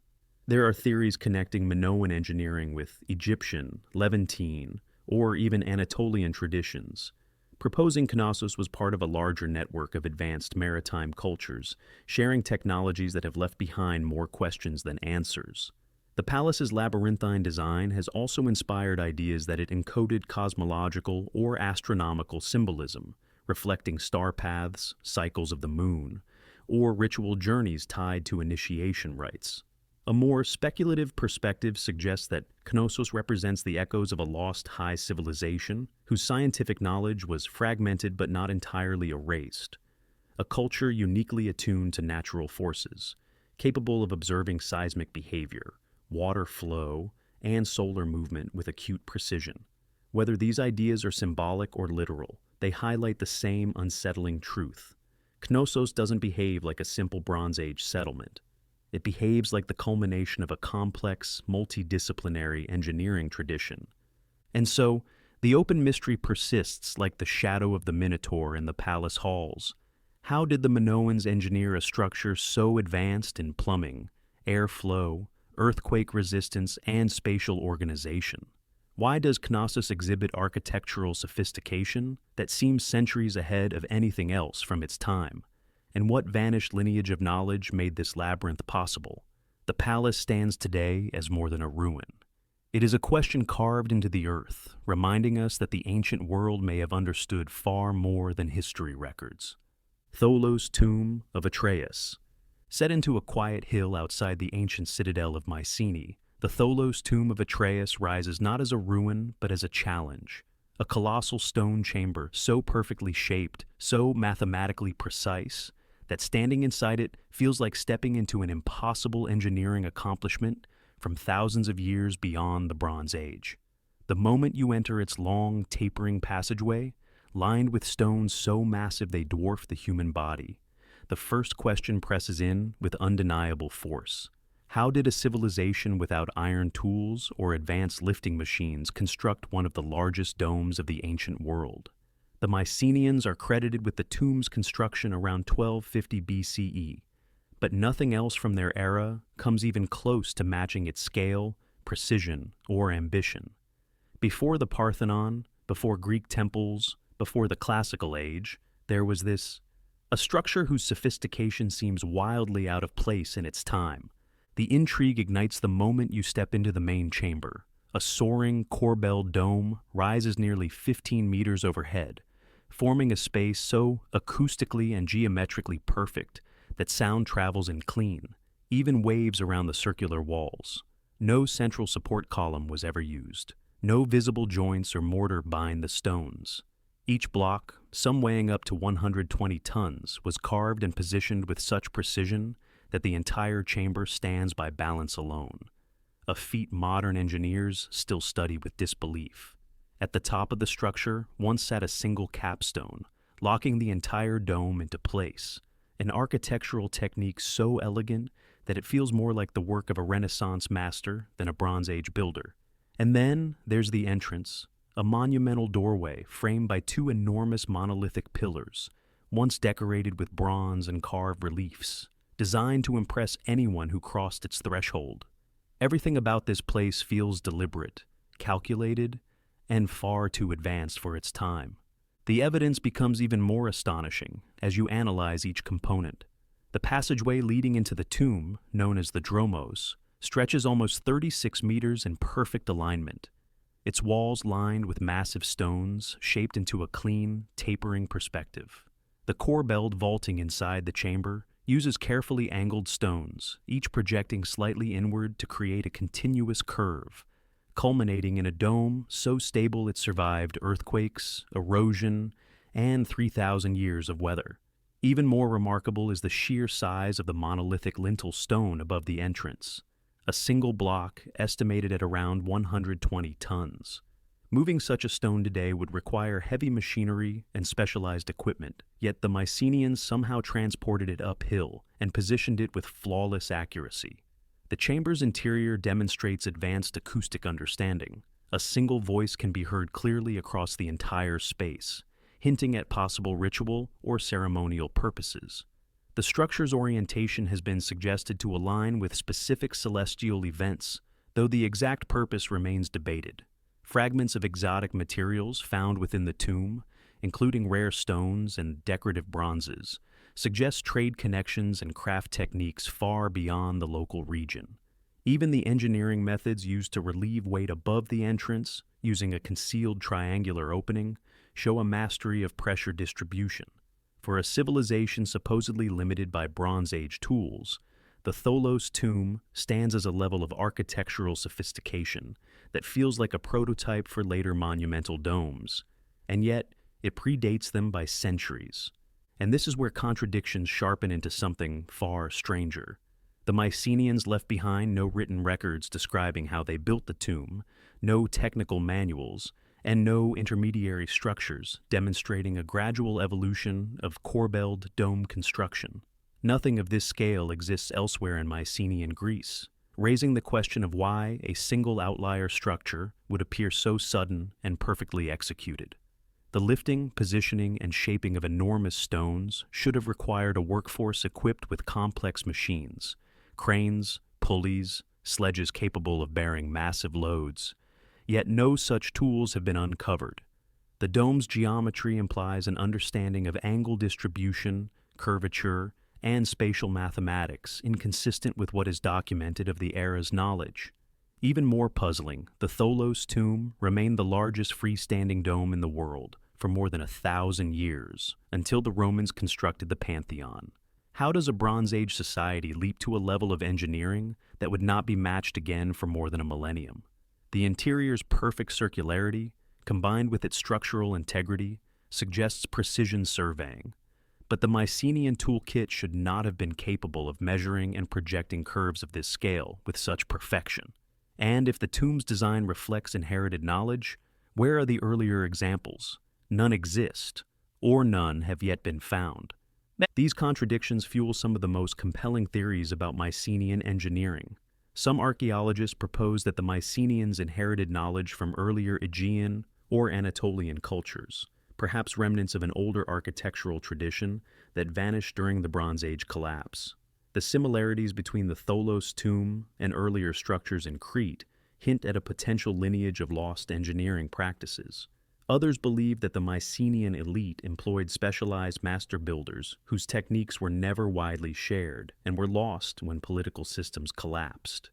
S1: There are theories connecting Minoan engineering with Egyptian, Levantine, or even Anatolian traditions, proposing Knossos was part of a larger network of advanced maritime cultures, sharing technologies that have left behind more questions than answers. The palace's labyrinthine design has also inspired ideas that it encoded cosmological or astronomical symbolism, reflecting star paths, cycles of the moon, or ritual journeys tied to initiation rites. A more speculative perspective suggests that Knossos represents the echoes of a lost high civilization whose scientific knowledge was fragmented but not entirely erased, a culture uniquely attuned to natural forces, capable of observing seismic behavior, water flow, and solar movement with acute precision. Whether these ideas are symbolic or literal, they highlight the same unsettling truth. Knossos doesn't behave like a simple Bronze Age settlement. It behaves like the culmination of a complex, multidisciplinary engineering tradition. And so, the open mystery persists like the shadow of the Minotaur in the palace halls. How did the Minoans engineer a structure so advanced in plumbing, airflow, earthquake resistance, and spatial organization? Why does Knossos exhibit architectural sophistication that seems centuries ahead of anything else from its time? And what vanished lineage of knowledge made this labyrinth possible? The palace stands today as more than a ruin. It is a question carved into the earth, reminding us that the ancient world may have understood far more than history records. Tholos' tomb of Atreus. Set into a quiet hill outside the ancient citadel of Mycenae, the Tholos' tomb of Atreus rises not as a ruin, but as a challenge. A colossal stone chamber so perfectly shaped, so mathematically precise, that standing inside it feels like stepping into an impossible engineering accomplishment from thousands of years beyond the Bronze Age. The moment you enter its long, tapering passageway, lined with stones so massive they dwarf the human body. The first question presses in with undeniable force. How did a civilization without iron tools or advanced lifting machines construct one of the largest domes of the ancient world? The Mycenaeans are credited with the tomb's construction around 1250 BCE, but nothing else from their era comes even close to matching its scale, precision, or ambition. Before the Parthenon, before Greek temples, before the classical age, there was a structure whose sophistication seems wildly out of place in its time. The intrigue ignites the moment you step into the main chamber. A soaring, corbelled dome rises nearly 15 meters overhead, forming a space so acoustically and geometrically perfect that sound travels in clean, even waves around the circular walls. No central support column was ever used. No visible joints or mortar bind the stones. Each block, some weighing up to 120 tons, was carved and positioned with such precision that the entire chamber stands by balance alone, a feat modern engineers still study with disbelief. At the top of the structure once sat a single capstone, locking the entire dome into place, an architectural technique so elegant that it feels more like the work of a Renaissance master than a Bronze Age builder. And then there's the entrance, a monumental doorway framed by two enormous monolithic pillars, once decorated with bronze and carved reliefs, designed to impress anyone who crossed its threshold. Everything about this place feels deliberate, calculated, and far too advanced for its time. The evidence becomes even more astonishing as you analyze each component. The passageway leading into the tomb, known as the dromos, stretches almost 36 meters in perfect alignment, its walls lined with massive stones shaped into a clean, tapering perspective. The corbelled vaulting inside the chamber uses carefully angled stones, each projecting slightly inward to create a continuous curve, culminating in a dome so stable it survived earthquakes, erosion, and 3,000 years of weather. Even more remarkable is the sheer size of the monolithic lintel stone above the entrance, a single block estimated at around 120 tons. Moving such a stone today would require heavy machinery and specialized equipment, yet the Mycenaeans somehow transported it uphill and positioned it with flawless accuracy. The chamber's interior demonstrates advanced acoustic understanding. A single voice can be heard clearly across the entire space, hinting at possible ritual or ceremonial purposes. The structure's orientation has been suggested to align with specific celestial events, though the exact purpose remains debated. Fragments of exotic materials found within the tomb, including rare stones and decorative bronzes, suggest trade connections and craft techniques far beyond the local region. Even the engineering methods used to relieve weight above the entrance, using a concealed triangular opening, show a mastery of pressure distribution. For a civilization supposedly limited by Bronze Age tools, the Tholos tomb stands as a level of architectural sophistication that feels like a prototype for later monumental domes, and yet it predates them by centuries. And this is where contradictions sharpen into something far stranger. The Mycenaeans left behind no written records describing how they built the tomb, no technical manuals, and no intermediary structures demonstrating a gradual evolution of corbelled dome construction. Nothing of this scale exists elsewhere in Mycenaean Greece, raising the question of why a single outlier structure would appear so sudden and perfectly executed. The lifting, positioning, and shaping of enormous stones should have required a workforce equipped with complex machines, cranes, pulleys, sledges capable of bearing massive loads. Yet no such tools have been uncovered. The dome's geometry implies an understanding of angle distribution, curvature, and spatial mathematics inconsistent with what is documented of the era's knowledge. Even more puzzling, the Tholos tomb remained the largest freestanding dome in the world for more than 1,000 years, until the Romans constructed the Pantheon. How does a Bronze Age society leap to a level of engineering that would not be matched again for more than a millennium? The interior's perfect circularity, combined with its structural integrity, suggests precision surveying. But the Mycenaean toolkit should not have been capable of measuring and projecting curves of this scale with such perfection. And if the tomb's design reflects inherited knowledge, where are the earlier examples? none exist, or none have yet been found. These contradictions fuel some of the most compelling theories about Mycenaean engineering. Some archaeologists propose that the Mycenaeans inherited knowledge from earlier Aegean or Anatolian cultures, perhaps remnants of an older architectural tradition that vanished during the Bronze Age collapse. The similarities between the Tholos tomb and earlier structures in Crete hint at a potential lineage of lost engineering practices. Others believe that the Mycenaean elite employed specialized master builders whose techniques were never widely shared and were lost when political systems collapsed.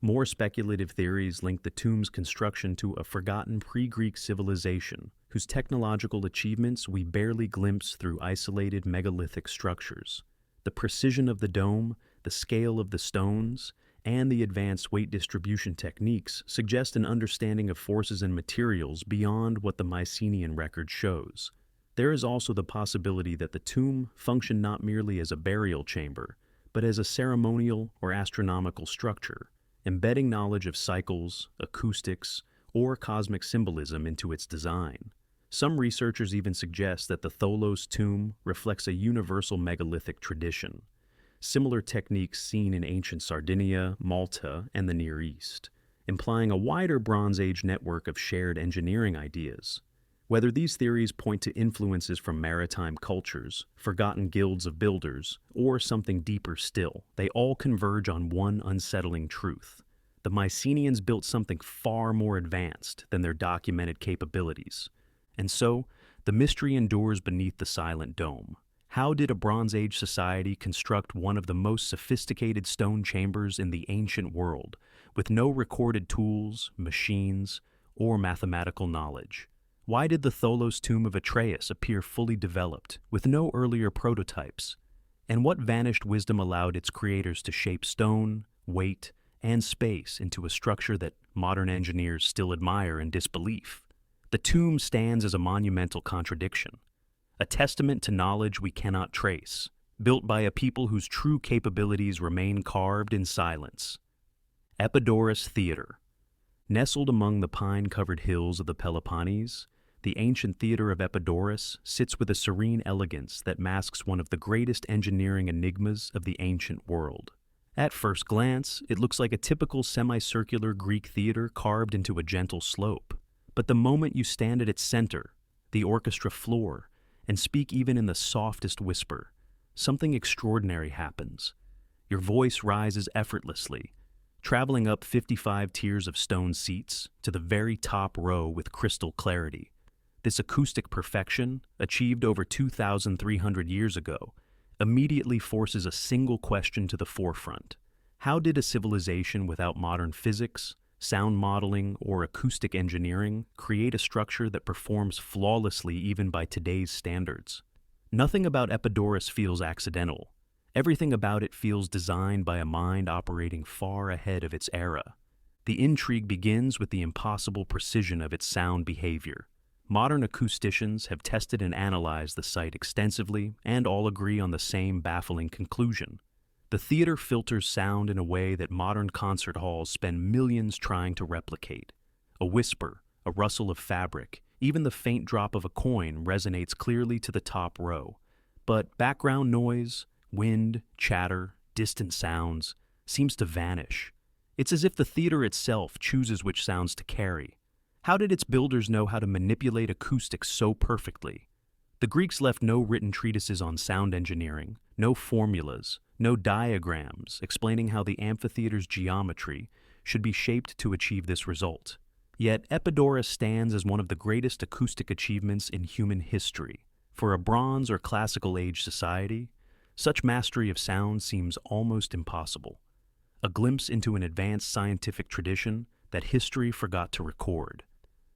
S1: More speculative theories link the tomb's construction to a forgotten pre-Greek civilization whose technological achievements we barely glimpse through isolated megalithic structures. The precision of the dome, the scale of the stones, and the advanced weight distribution techniques suggest an understanding of forces and materials beyond what the Mycenaean record shows. There is also the possibility that the tomb functioned not merely as a burial chamber, but as a ceremonial or astronomical structure, embedding knowledge of cycles, acoustics, or cosmic symbolism into its design. Some researchers even suggest that the Tholos tomb reflects a universal megalithic tradition, similar techniques seen in ancient Sardinia, Malta, and the Near East, implying a wider Bronze Age network of shared engineering ideas. Whether these theories point to influences from maritime cultures, forgotten guilds of builders, or something deeper still, they all converge on one unsettling truth. The Mycenaeans built something far more advanced than their documented capabilities. And so, the mystery endures beneath the silent dome. How did a Bronze Age society construct one of the most sophisticated stone chambers in the ancient world, with no recorded tools, machines, or mathematical knowledge? Why did the Tholos tomb of Atreus appear fully developed, with no earlier prototypes? And what vanished wisdom allowed its creators to shape stone, weight, and space into a structure that modern engineers still admire in disbelief? The tomb stands as a monumental contradiction, a testament to knowledge we cannot trace, built by a people whose true capabilities remain carved in silence. Epidaurus Theater. Nestled among the pine-covered hills of the Peloponnese, the ancient theater of Epidaurus sits with a serene elegance that masks one of the greatest engineering enigmas of the ancient world. At first glance, it looks like a typical semicircular Greek theater carved into a gentle slope. But the moment you stand at its center, the orchestra floor, and speak even in the softest whisper, something extraordinary happens. Your voice rises effortlessly, traveling up 55 tiers of stone seats to the very top row with crystal clarity. This acoustic perfection, achieved over 2,300 years ago, immediately forces a single question to the forefront. How did a civilization without modern physics, sound modeling, or acoustic engineering create a structure that performs flawlessly even by today's standards? Nothing about Epidaurus feels accidental. Everything about it feels designed by a mind operating far ahead of its era. The intrigue begins with the impossible precision of its sound behavior. Modern acousticians have tested and analyzed the site extensively, and all agree on the same baffling conclusion. The theater filters sound in a way that modern concert halls spend millions trying to replicate. A whisper, a rustle of fabric, even the faint drop of a coin resonates clearly to the top row. But background noise, wind, chatter, distant sounds, seems to vanish. It's as if the theater itself chooses which sounds to carry. How did its builders know how to manipulate acoustics so perfectly? The Greeks left no written treatises on sound engineering, no formulas, no diagrams explaining how the amphitheater's geometry should be shaped to achieve this result. Yet Epidaurus stands as one of the greatest acoustic achievements in human history. For a Bronze or Classical Age society, such mastery of sound seems almost impossible. A glimpse into an advanced scientific tradition that history forgot to record.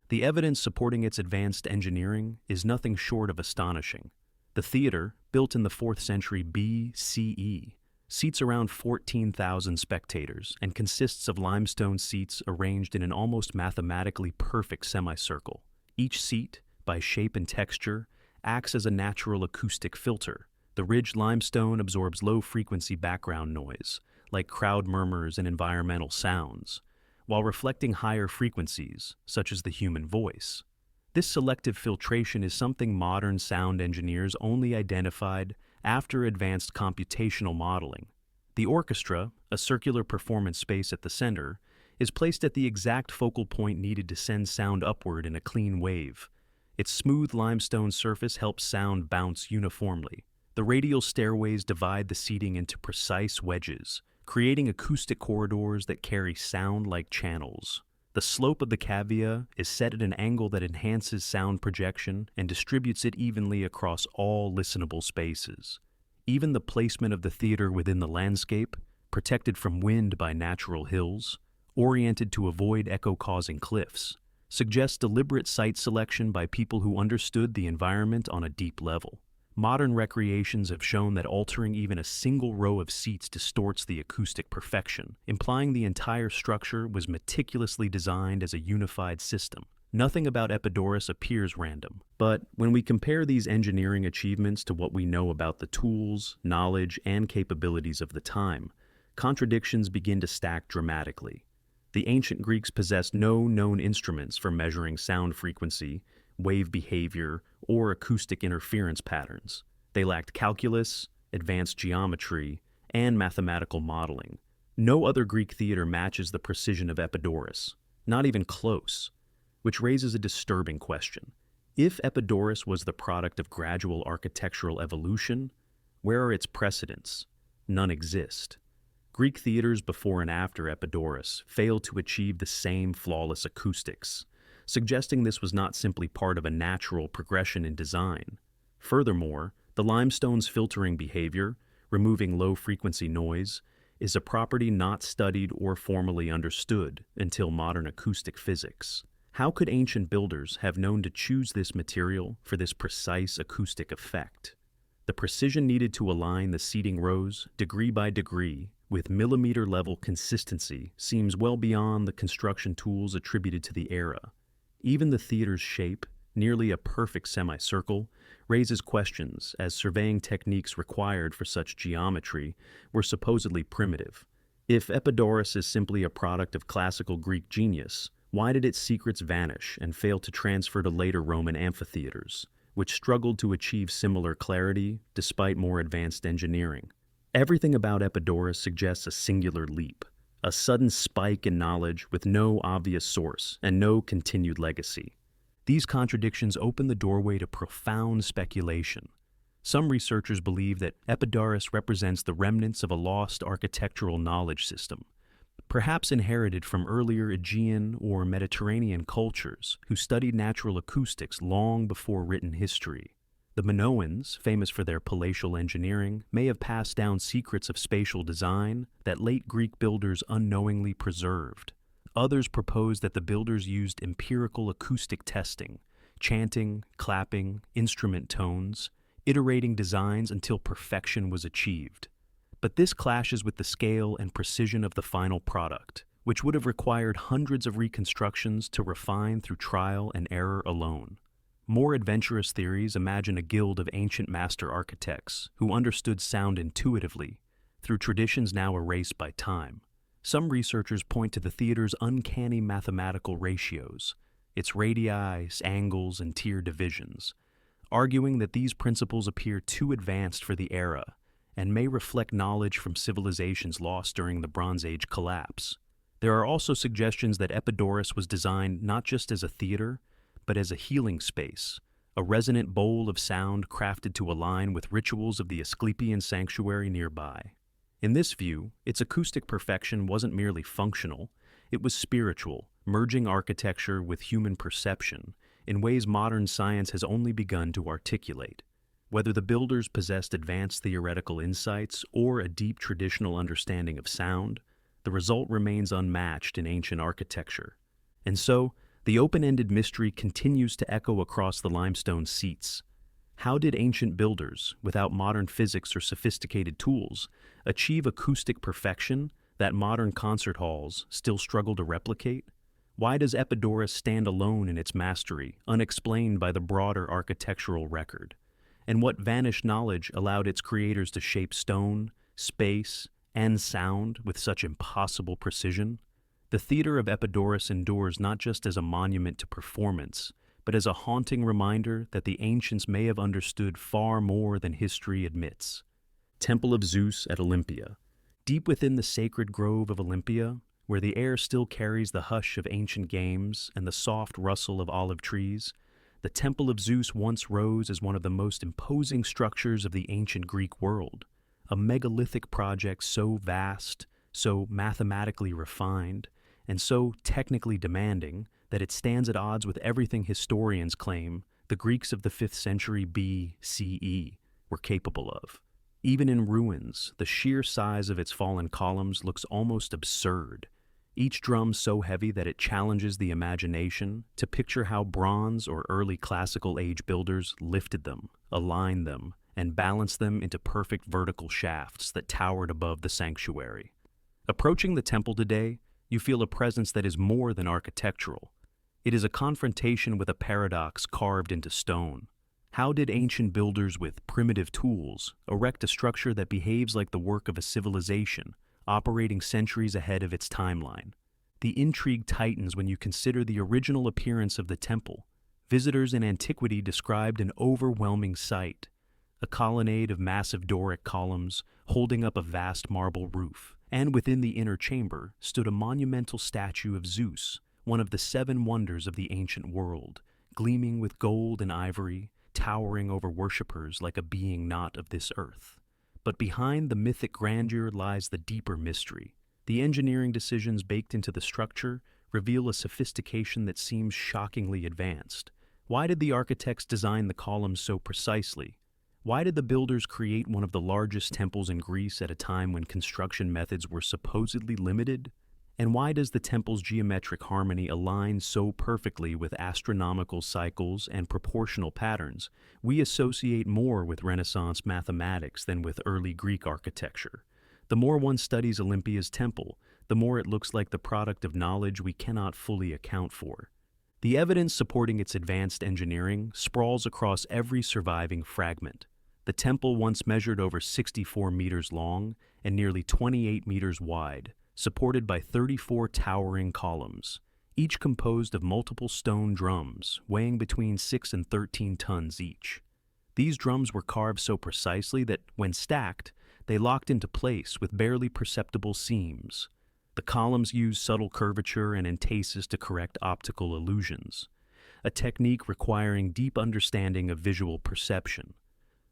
S1: The evidence supporting its advanced engineering is nothing short of astonishing. The theater, built in the 4th century BCE, seats around 14,000 spectators and consists of limestone seats arranged in an almost mathematically perfect semicircle. Each seat, by shape and texture, acts as a natural acoustic filter. The ridged limestone absorbs low-frequency background noise, like crowd murmurs and environmental sounds, while reflecting higher frequencies, such as the human voice. This selective filtration is something modern sound engineers only identified after advanced computational modeling. The orchestra, a circular performance space at the center, is placed at the exact focal point needed to send sound upward in a clean wave. Its smooth limestone surface helps sound bounce uniformly. The radial stairways divide the seating into precise wedges, creating acoustic corridors that carry sound like channels. The slope of the cavea is set at an angle that enhances sound projection and distributes it evenly across all listenable spaces. Even the placement of the theater within the landscape, protected from wind by natural hills, oriented to avoid echo-causing cliffs, suggests deliberate site selection by people who understood the environment on a deep level. Modern recreations have shown that altering even a single row of seats distorts the acoustic perfection, implying the entire structure was meticulously designed as a unified system. Nothing about Epidaurus appears random, but when we compare these engineering achievements to what we know about the tools, knowledge, and capabilities of the time, contradictions begin to stack dramatically. The ancient Greeks possessed no known instruments for measuring sound frequency, wave behavior, or acoustic interference patterns. They lacked calculus, advanced geometry, and mathematical modeling. No other Greek theater matches the precision of Epidaurus, not even close, which raises a disturbing question. If Epidaurus was the product of gradual architectural evolution, where are its precedents? None exist. Greek theaters before and after Epidaurus failed to achieve the same flawless acoustics, suggesting this was not simply part of a natural progression in design. Furthermore, the limestone's filtering behavior, removing low-frequency noise, is a property not studied or formally understood until modern acoustic physics. How could ancient builders have known to choose this material for this precise acoustic effect? The precision needed to align the seating rows, degree by degree, with millimeter-level consistency seems well beyond the construction tools attributed to the era. Even the theater's shape, nearly a perfect semicircle, raises questions as surveying techniques required for such geometry were supposedly primitive. If Epidaurus is simply a product of classical Greek genius, why did its secrets vanish and fail to transfer to later Roman amphitheaters, which struggled to achieve similar clarity despite more advanced engineering? Everything about Epidaurus suggests a singular leap, a sudden spike in knowledge with no obvious source and no continued legacy. These contradictions open the doorway to profound speculation. Some researchers believe that Epidaurus represents the remnants of a lost architectural knowledge system, perhaps inherited from earlier Aegean or Mediterranean cultures who studied natural acoustics long before written history. The Minoans, famous for their palatial engineering, may have passed down secrets of spatial design that late Greek builders unknowingly preserved. Others propose that the builders used empirical acoustic testing, chanting, clapping, instrument tones, iterating designs until perfection was achieved. But this clashes with the scale and precision of the final product, which would have required hundreds of reconstructions to refine through trial and error alone. More adventurous theories imagine a guild of ancient master architects who understood sound intuitively, through traditions now erased by time. Some researchers point to the theater's uncanny mathematical ratios, its radii, angles, and tier divisions, arguing that these principles appear too advanced for the era and may reflect knowledge from civilizations lost during the Bronze Age collapse. There are also suggestions that Epidaurus was designed not just as a theater, but as a healing space, a resonant bowl of sound crafted to align with rituals of the Asclepian sanctuary nearby. In this view, its acoustic perfection wasn't merely functional, it was spiritual, merging architecture with human perception in ways modern science has only begun to articulate. Whether the builders possessed advanced theoretical insights or a deep traditional understanding of sound, the result remains unmatched in ancient architecture. And so, the open-ended mystery continues to echo across the limestone seats. How did ancient builders, without modern physics or sophisticated tools, achieve acoustic perfection that modern concert halls still struggle to replicate? Why does Epidaurus stand alone in its mastery, unexplained by the broader architectural record? And what vanished knowledge allowed its creators to shape stone, space, and sound with such impossible precision? The theater of Epidaurus endures not just as a monument to performance, but as a haunting reminder that the ancients may have understood far more than history admits. Temple of Zeus at Olympia. Deep within the sacred grove of Olympia, where the air still carries the hush of ancient games and the soft rustle of olive trees, the Temple of Zeus once rose as one of the most imposing structures of the ancient Greek world, a megalithic project so vast, so mathematically refined, and so technically demanding that it stands at odds with everything historians claim the Greeks of the 5th century BCE were capable of. Even in ruins, the sheer size of its fallen columns looks almost absurd, each drum so heavy that it challenges the imagination to picture how bronze or early classical age builders lifted them, aligned them, and balanced them into perfect vertical shafts that towered above the sanctuary. Approaching the temple today, you feel a presence that is more than architectural. It is a confrontation with a paradox carved into stone. How did ancient builders with primitive tools erect a structure that behaves like the work of a civilization, operating centuries ahead of its timeline? The intrigue tightens when you consider the original appearance of the temple. Visitors in antiquity described an overwhelming sight, a colonnade of massive Doric columns holding up a vast marble roof, and within the inner chamber stood a monumental statue of Zeus, one of the 7 wonders of the ancient world, gleaming with gold and ivory, towering over worshippers like a being not of this earth. But behind the mythic grandeur lies the deeper mystery. The engineering decisions baked into the structure reveal a sophistication that seems shockingly advanced. Why did the architects design the columns so precisely? Why did the builders create one of the largest temples in Greece at a time when construction methods were supposedly limited? And why does the temple's geometric harmony align so perfectly with astronomical cycles and proportional patterns? We associate more with Renaissance mathematics than with early Greek architecture. The more one studies Olympia's temple, the more it looks like the product of knowledge we cannot fully account for. The evidence supporting its advanced engineering sprawls across every surviving fragment. The temple once measured over 64 meters long and nearly 28 meters wide, supported by 34 towering columns, each composed of multiple stone drums weighing between 6 and 13 tons each. These drums were carved so precisely that, when stacked, they locked into place with barely perceptible seams. The columns used subtle curvature and entasis to correct optical illusions, a technique requiring deep understanding of visual perception.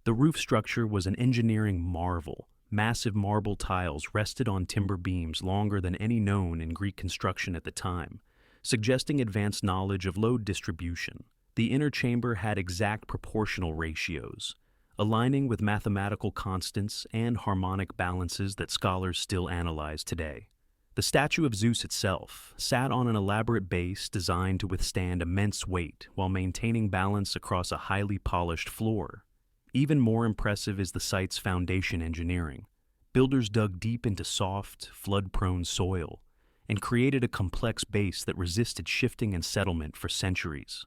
S1: The roof structure was an engineering marvel. Massive marble tiles rested on timber beams longer than any known in Greek construction at the time, suggesting advanced knowledge of load distribution. The inner chamber had exact proportional ratios, aligning with mathematical constants and harmonic balances that scholars still analyze today. The statue of Zeus itself sat on an elaborate base designed to withstand immense weight while maintaining balance across a highly polished floor. Even more impressive is the site's foundation engineering. Builders dug deep into soft, flood-prone soil and created a complex base that resisted shifting and settlement for centuries.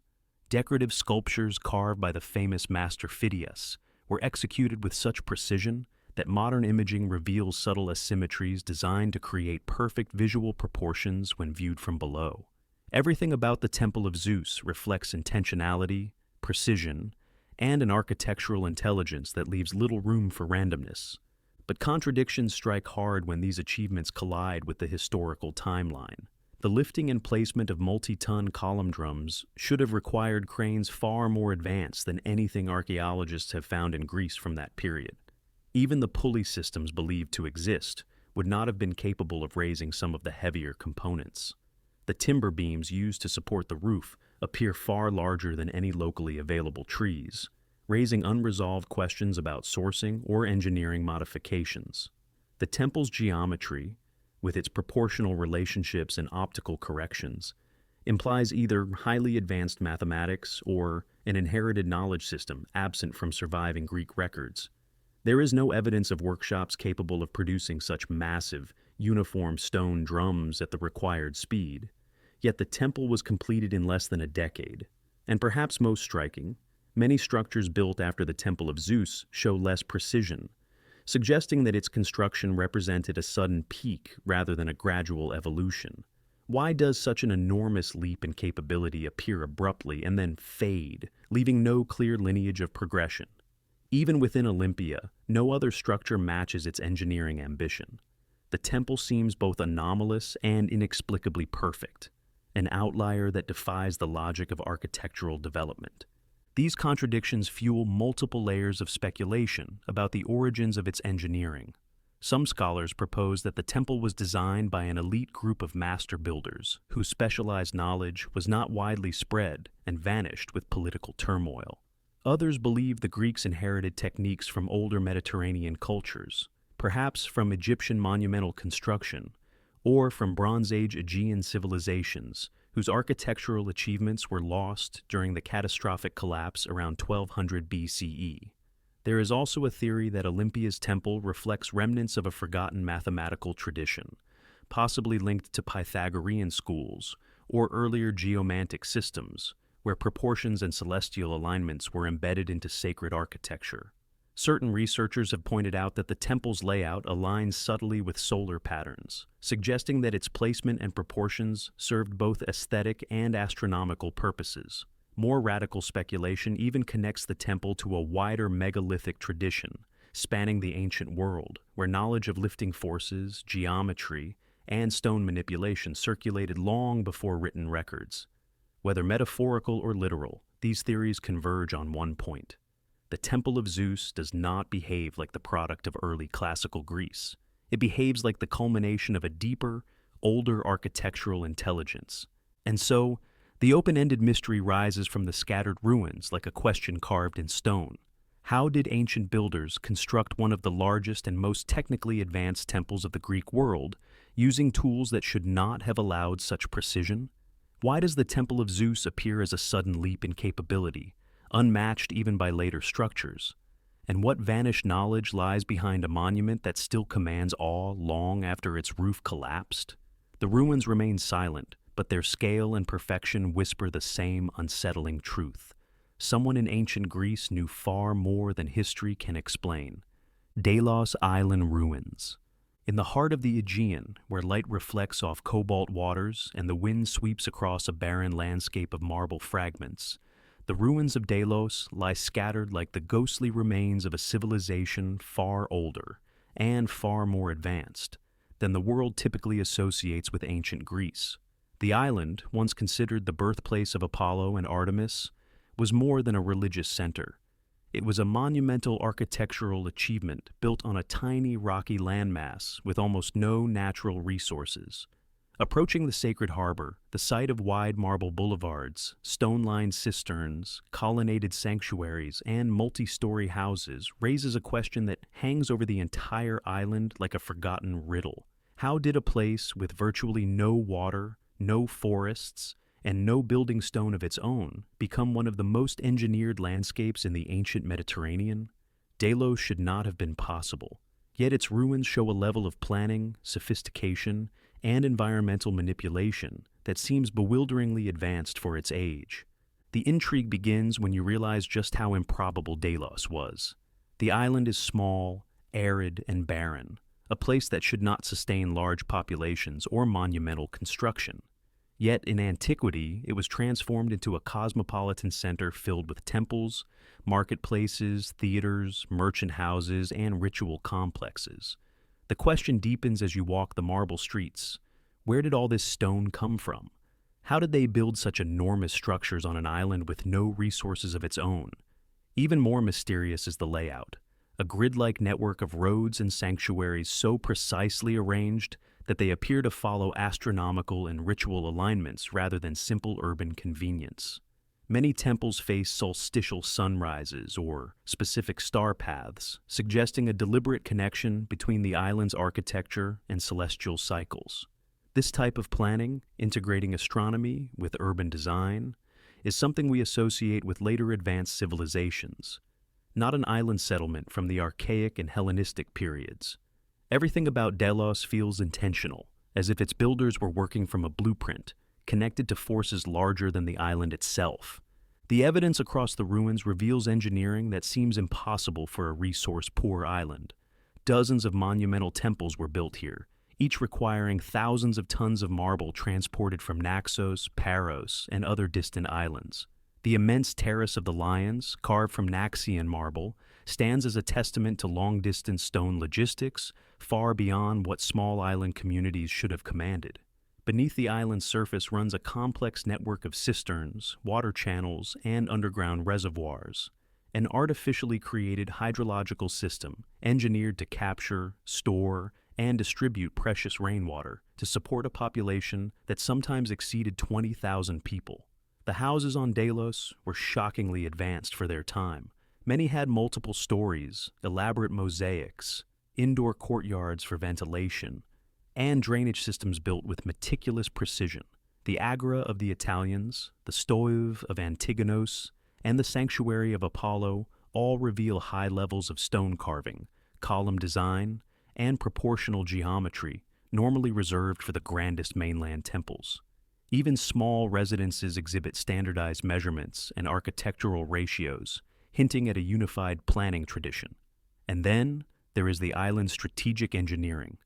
S1: Decorative sculptures carved by the famous master Phidias were executed with such precision that modern imaging reveals subtle asymmetries designed to create perfect visual proportions when viewed from below. Everything about the Temple of Zeus reflects intentionality, precision, and an architectural intelligence that leaves little room for randomness. But contradictions strike hard when these achievements collide with the historical timeline. The lifting and placement of multi-ton column drums should have required cranes far more advanced than anything archaeologists have found in Greece from that period. Even the pulley systems believed to exist would not have been capable of raising some of the heavier components. The timber beams used to support the roof appear far larger than any locally available trees, raising unresolved questions about sourcing or engineering modifications. The temple's geometry, with its proportional relationships and optical corrections, implies either highly advanced mathematics or an inherited knowledge system absent from surviving Greek records. There is no evidence of workshops capable of producing such massive, uniform stone drums at the required speed. Yet the temple was completed in less than a decade. And perhaps most striking, many structures built after the Temple of Zeus show less precision, suggesting that its construction represented a sudden peak rather than a gradual evolution. Why does such an enormous leap in capability appear abruptly and then fade, leaving no clear lineage of progression? Even within Olympia, no other structure matches its engineering ambition. The temple seems both anomalous and inexplicably perfect, an outlier that defies the logic of architectural development. These contradictions fuel multiple layers of speculation about the origins of its engineering. Some scholars propose that the temple was designed by an elite group of master builders whose specialized knowledge was not widely spread and vanished with political turmoil. Others believe the Greeks inherited techniques from older Mediterranean cultures, perhaps from Egyptian monumental construction, or from Bronze Age Aegean civilizations whose architectural achievements were lost during the catastrophic collapse around 1200 BCE. There is also a theory that Olympia's temple reflects remnants of a forgotten mathematical tradition, possibly linked to Pythagorean schools or earlier geomantic systems, where proportions and celestial alignments were embedded into sacred architecture. Certain researchers have pointed out that the temple's layout aligns subtly with solar patterns, suggesting that its placement and proportions served both aesthetic and astronomical purposes. More radical speculation even connects the temple to a wider megalithic tradition, spanning the ancient world, where knowledge of lifting forces, geometry, and stone manipulation circulated long before written records. Whether metaphorical or literal, these theories converge on one point. The Temple of Zeus does not behave like the product of early classical Greece. It behaves like the culmination of a deeper, older architectural intelligence. And so, the open-ended mystery rises from the scattered ruins like a question carved in stone. How did ancient builders construct one of the largest and most technically advanced temples of the Greek world, using tools that should not have allowed such precision? Why does the Temple of Zeus appear as a sudden leap in capability, unmatched even by later structures? And what vanished knowledge lies behind a monument that still commands awe long after its roof collapsed? The ruins remain silent, but their scale and perfection whisper the same unsettling truth. Someone in ancient Greece knew far more than history can explain. Delos Island ruins. In the heart of the Aegean, where light reflects off cobalt waters and the wind sweeps across a barren landscape of marble fragments, the ruins of Delos lie scattered like the ghostly remains of a civilization far older and far more advanced than the world typically associates with ancient Greece. The island, once considered the birthplace of Apollo and Artemis, was more than a religious center. It was a monumental architectural achievement built on a tiny rocky landmass with almost no natural resources. Approaching the sacred harbor, the sight of wide marble boulevards, stone-lined cisterns, colonnaded sanctuaries, and multi-story houses raises a question that hangs over the entire island like a forgotten riddle. How did a place with virtually no water, no forests, and no building stone of its own become one of the most engineered landscapes in the ancient Mediterranean? Delos should not have been possible, yet its ruins show a level of planning, sophistication, and environmental manipulation that seems bewilderingly advanced for its age. The intrigue begins when you realize just how improbable Delos was. The island is small, arid, and barren, a place that should not sustain large populations or monumental construction. Yet in antiquity, it was transformed into a cosmopolitan center filled with temples, marketplaces, theaters, merchant houses, and ritual complexes. The question deepens as you walk the marble streets. Where did all this stone come from? How did they build such enormous structures on an island with no resources of its own? Even more mysterious is the layout, a grid-like network of roads and sanctuaries so precisely arranged that they appear to follow astronomical and ritual alignments rather than simple urban convenience. Many temples face solstitial sunrises or specific star paths, suggesting a deliberate connection between the island's architecture and celestial cycles. This type of planning, integrating astronomy with urban design, is something we associate with later advanced civilizations, not an island settlement from the archaic and Hellenistic periods. Everything about Delos feels intentional, as if its builders were working from a blueprint, connected to forces larger than the island itself. The evidence across the ruins reveals engineering that seems impossible for a resource-poor island. Dozens of monumental temples were built here, each requiring thousands of tons of marble transported from Naxos, Paros, and other distant islands. The immense Terrace of the Lions, carved from Naxian marble, stands as a testament to long-distance stone logistics, far beyond what small island communities should have commanded. Beneath the island's surface runs a complex network of cisterns, water channels, and underground reservoirs, an artificially created hydrological system engineered to capture, store, and distribute precious rainwater to support a population that sometimes exceeded 20,000 people. The houses on Delos were shockingly advanced for their time. Many had multiple stories, elaborate mosaics, indoor courtyards for ventilation, and drainage systems built with meticulous precision. The Agora of the Italians, the Stoive of Antigonos, and the Sanctuary of Apollo all reveal high levels of stone carving, column design, and proportional geometry normally reserved for the grandest mainland temples. Even small residences exhibit standardized measurements and architectural ratios, hinting at a unified planning tradition. And then there is the island's strategic engineering.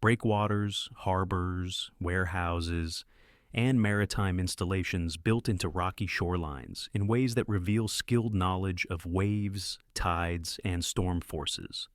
S1: Breakwaters, harbors, warehouses, and maritime installations built into rocky shorelines in ways that reveal skilled knowledge of waves, tides, and storm forces.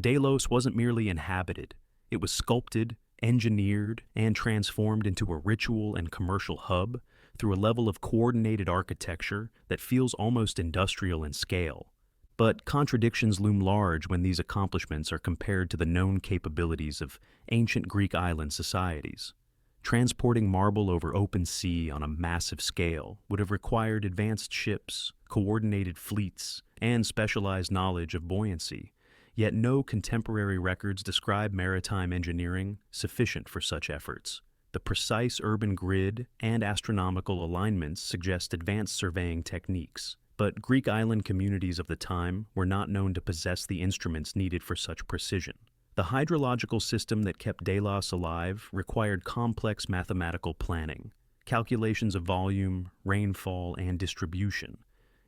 S1: Delos wasn't merely inhabited, it was sculpted, engineered, and transformed into a ritual and commercial hub through a level of coordinated architecture that feels almost industrial in scale. But contradictions loom large when these accomplishments are compared to the known capabilities of ancient Greek island societies. Transporting marble over open sea on a massive scale would have required advanced ships, coordinated fleets, and specialized knowledge of buoyancy, yet no contemporary records describe maritime engineering sufficient for such efforts. The precise urban grid and astronomical alignments suggest advanced surveying techniques, but Greek island communities of the time were not known to possess the instruments needed for such precision. The hydrological system that kept Delos alive required complex mathematical planning, calculations of volume, rainfall, and distribution,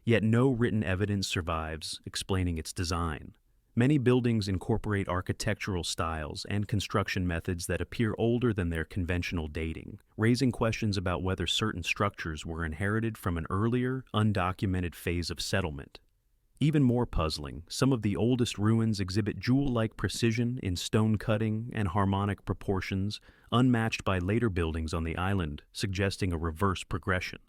S1: yet no written evidence survives explaining its design. Many buildings incorporate architectural styles and construction methods that appear older than their conventional dating, raising questions about whether certain structures were inherited from an earlier, undocumented phase of settlement. Even more puzzling, some of the oldest ruins exhibit jewel-like precision in stone cutting and harmonic proportions unmatched by later buildings on the island, suggesting a reverse progression,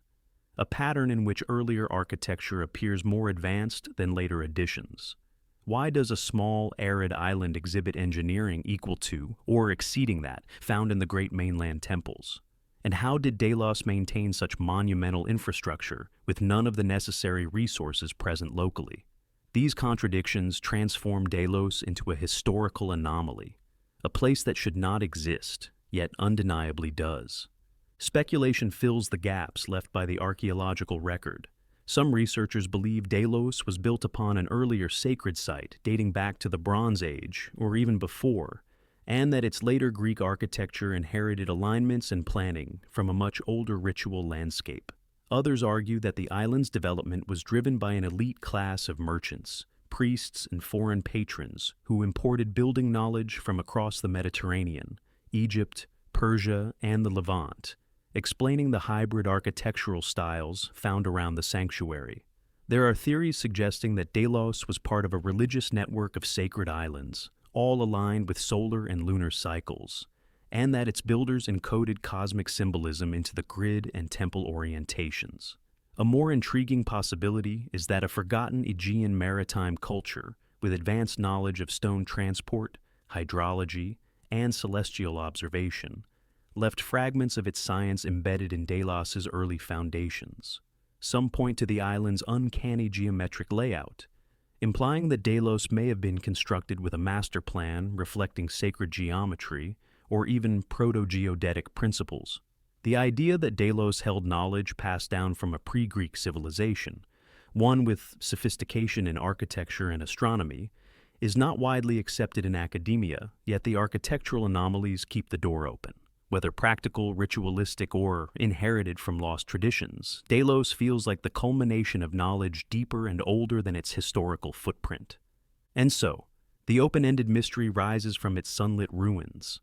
S1: a pattern in which earlier architecture appears more advanced than later additions. Why does a small, arid island exhibit engineering equal to, or exceeding that, found in the great mainland temples? And how did Delos maintain such monumental infrastructure with none of the necessary resources present locally? These contradictions transform Delos into a historical anomaly, a place that should not exist, yet undeniably does. Speculation fills the gaps left by the archaeological record. Some researchers believe Delos was built upon an earlier sacred site dating back to the Bronze Age, or even before, and that its later Greek architecture inherited alignments and planning from a much older ritual landscape. Others argue that the island's development was driven by an elite class of merchants, priests, and foreign patrons who imported building knowledge from across the Mediterranean, Egypt, Persia, and the Levant, explaining the hybrid architectural styles found around the sanctuary. There are theories suggesting that Delos was part of a religious network of sacred islands, all aligned with solar and lunar cycles, and that its builders encoded cosmic symbolism into the grid and temple orientations. A more intriguing possibility is that a forgotten Aegean maritime culture, with advanced knowledge of stone transport, hydrology, and celestial observation, left fragments of its science embedded in Delos's early foundations. Some point to the island's uncanny geometric layout, implying that Delos may have been constructed with a master plan reflecting sacred geometry or even proto-geodetic principles. The idea that Delos held knowledge passed down from a pre-Greek civilization, one with sophistication in architecture and astronomy, is not widely accepted in academia, yet the architectural anomalies keep the door open. Whether practical, ritualistic, or inherited from lost traditions, Delos feels like the culmination of knowledge deeper and older than its historical footprint. And so, the open-ended mystery rises from its sunlit ruins.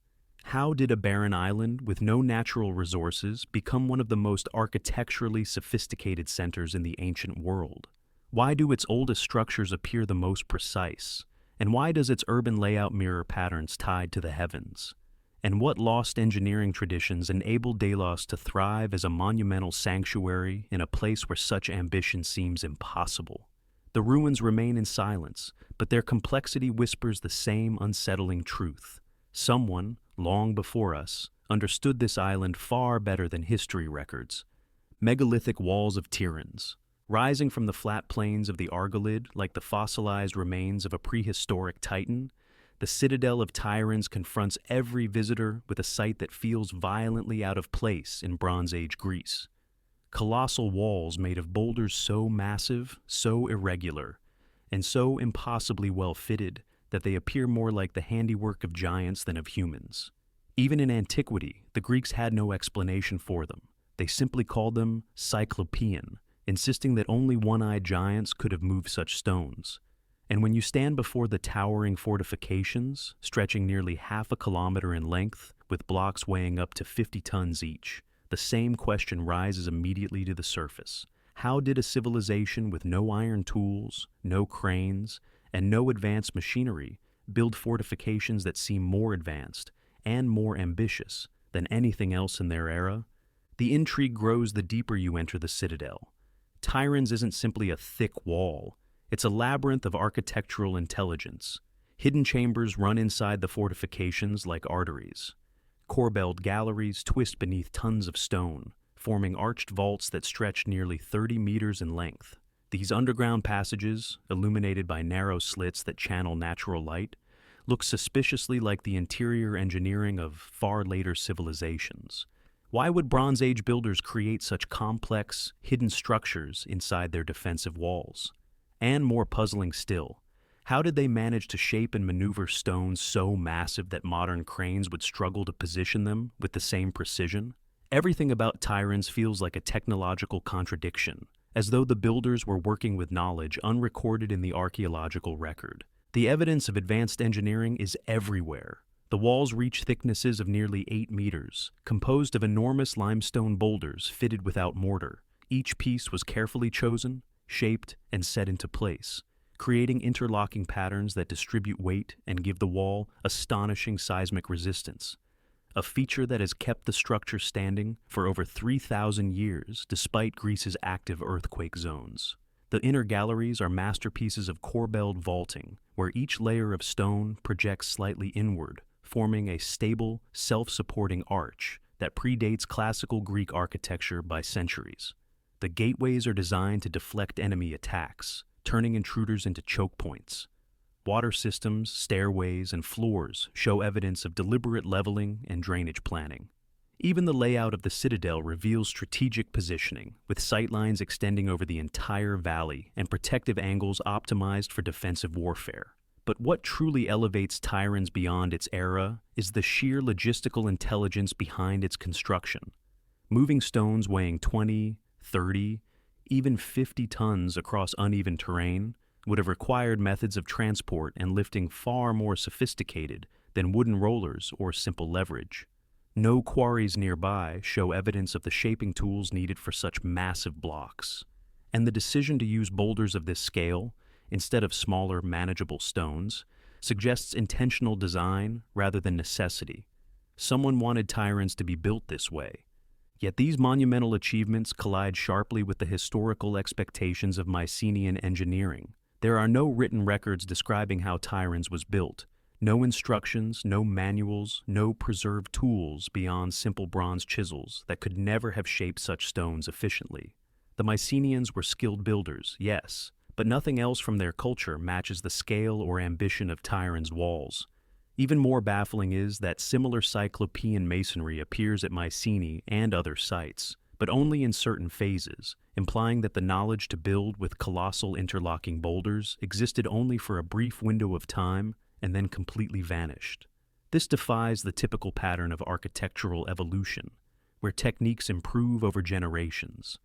S1: How did a barren island with no natural resources become one of the most architecturally sophisticated centers in the ancient world? Why do its oldest structures appear the most precise? And why does its urban layout mirror patterns tied to the heavens? And what lost engineering traditions enabled Delos to thrive as a monumental sanctuary in a place where such ambition seems impossible? The ruins remain in silence, but their complexity whispers the same unsettling truth. Someone, long before us, understood this island far better than history records. Megalithic walls of Tiryns, rising from the flat plains of the Argolid like the fossilized remains of a prehistoric titan, the citadel of Tiryns confronts every visitor with a sight that feels violently out of place in Bronze Age Greece. Colossal walls made of boulders so massive, so irregular, and so impossibly well fitted that they appear more like the handiwork of giants than of humans. Even in antiquity, the Greeks had no explanation for them. They simply called them Cyclopean, insisting that only one-eyed giants could have moved such stones. And when you stand before the towering fortifications, stretching nearly half a kilometer in length, with blocks weighing up to 50 tons each, the same question rises immediately to the surface. How did a civilization with no iron tools, no cranes, and no advanced machinery build fortifications that seem more advanced and more ambitious than anything else in their era? The intrigue grows the deeper you enter the citadel. Tiryns isn't simply a thick wall. It's a labyrinth of architectural intelligence. Hidden chambers run inside the fortifications like arteries. Corbelled galleries twist beneath tons of stone, forming arched vaults that stretch nearly 30 meters in length. These underground passages, illuminated by narrow slits that channel natural light, look suspiciously like the interior engineering of far later civilizations. Why would Bronze Age builders create such complex, hidden structures inside their defensive walls? And more puzzling still, how did they manage to shape and maneuver stones so massive that modern cranes would struggle to position them with the same precision? Everything about Tiryns feels like a technological contradiction, as though the builders were working with knowledge unrecorded in the archaeological record. The evidence of advanced engineering is everywhere. The walls reach thicknesses of nearly 8 meters, composed of enormous limestone boulders fitted without mortar. Each piece was carefully chosen, shaped, and set into place, creating interlocking patterns that distribute weight and give the wall astonishing seismic resistance, a feature that has kept the structure standing for over 3,000 years despite Greece's active earthquake zones. The inner galleries are masterpieces of corbelled vaulting, where each layer of stone projects slightly inward, forming a stable, self-supporting arch that predates classical Greek architecture by centuries. The gateways are designed to deflect enemy attacks, turning intruders into choke points. Water systems, stairways, and floors show evidence of deliberate leveling and drainage planning. Even the layout of the citadel reveals strategic positioning, with sightlines extending over the entire valley and protective angles optimized for defensive warfare. But what truly elevates Tiryns beyond its era is the sheer logistical intelligence behind its construction. Moving stones weighing 20, 30, even 50 tons across uneven terrain would have required methods of transport and lifting far more sophisticated than wooden rollers or simple leverage. No quarries nearby show evidence of the shaping tools needed for such massive blocks. And the decision to use boulders of this scale, instead of smaller, manageable stones, suggests intentional design rather than necessity. Someone wanted Tiryns to be built this way. Yet these monumental achievements collide sharply with the historical expectations of Mycenaean engineering. There are no written records describing how Tiryns was built. No instructions, no manuals, no preserved tools beyond simple bronze chisels that could never have shaped such stones efficiently. The Mycenaeans were skilled builders, yes, but nothing else from their culture matches the scale or ambition of Tiryns' walls. Even more baffling is that similar Cyclopean masonry appears at Mycenae and other sites, but only in certain phases, implying that the knowledge to build with colossal interlocking boulders existed only for a brief window of time and then completely vanished. This defies the typical pattern of architectural evolution, where techniques improve over generations.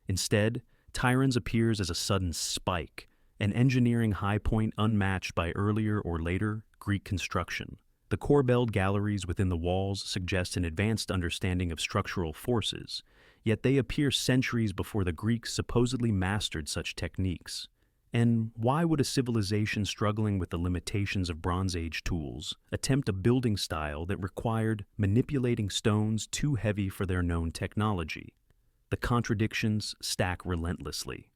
S1: Instead, Tiryns appears as a sudden spike, an engineering high point unmatched by earlier or later Greek construction. The corbelled galleries within the walls suggest an advanced understanding of structural forces, yet they appear centuries before the Greeks supposedly mastered such techniques. And why would a civilization struggling with the limitations of Bronze Age tools attempt a building style that required manipulating stones too heavy for their known technology? The contradictions stack relentlessly.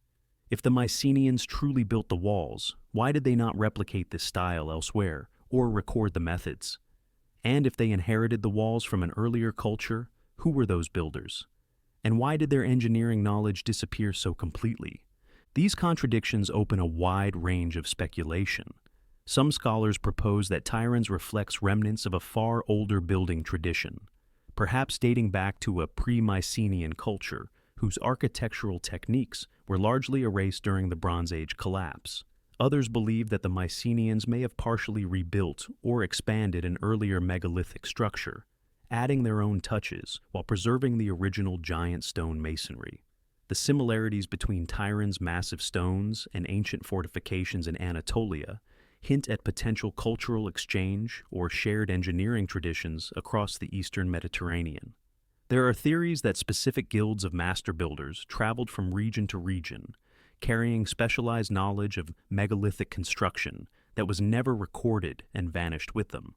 S1: If the Mycenaeans truly built the walls, why did they not replicate this style elsewhere or record the methods? And if they inherited the walls from an earlier culture, who were those builders? And why did their engineering knowledge disappear so completely? These contradictions open a wide range of speculation. Some scholars propose that Tiryns reflects remnants of a far older building tradition, perhaps dating back to a pre-Mycenaean culture whose architectural techniques were largely erased during the Bronze Age collapse. Others believe that the Mycenaeans may have partially rebuilt or expanded an earlier megalithic structure, adding their own touches while preserving the original giant stone masonry. The similarities between Tiryns' massive stones and ancient fortifications in Anatolia hint at potential cultural exchange or shared engineering traditions across the eastern Mediterranean. There are theories that specific guilds of master builders traveled from region to region, carrying specialized knowledge of megalithic construction that was never recorded and vanished with them.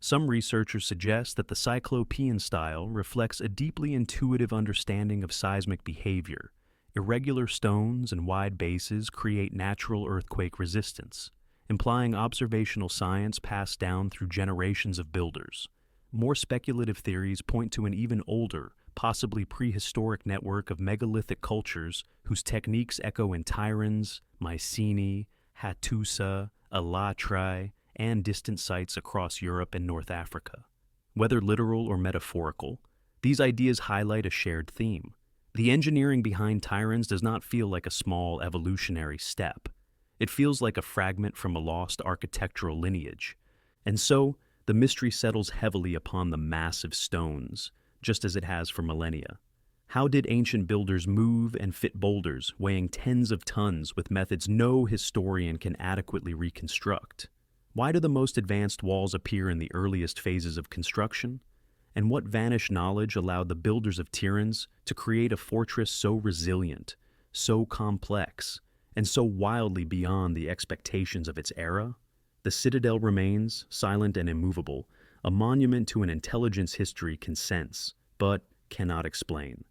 S1: Some researchers suggest that the Cyclopean style reflects a deeply intuitive understanding of seismic behavior. Irregular stones and wide bases create natural earthquake resistance, implying observational science passed down through generations of builders. More speculative theories point to an even older, possibly prehistoric network of megalithic cultures whose techniques echo in Tiryns, Mycenae, Hattusa, Elatrae, and distant sites across Europe and North Africa. Whether literal or metaphorical, these ideas highlight a shared theme. The engineering behind Tiryns does not feel like a small evolutionary step. It feels like a fragment from a lost architectural lineage. And so, the mystery settles heavily upon the massive stones, just as it has for millennia. How did ancient builders move and fit boulders weighing tens of tons with methods no historian can adequately reconstruct? Why do the most advanced walls appear in the earliest phases of construction? And what vanished knowledge allowed the builders of Tiryns to create a fortress so resilient, so complex, and so wildly beyond the expectations of its era? The citadel remains, silent and immovable, a monument to an intelligence history can sense, but cannot explain.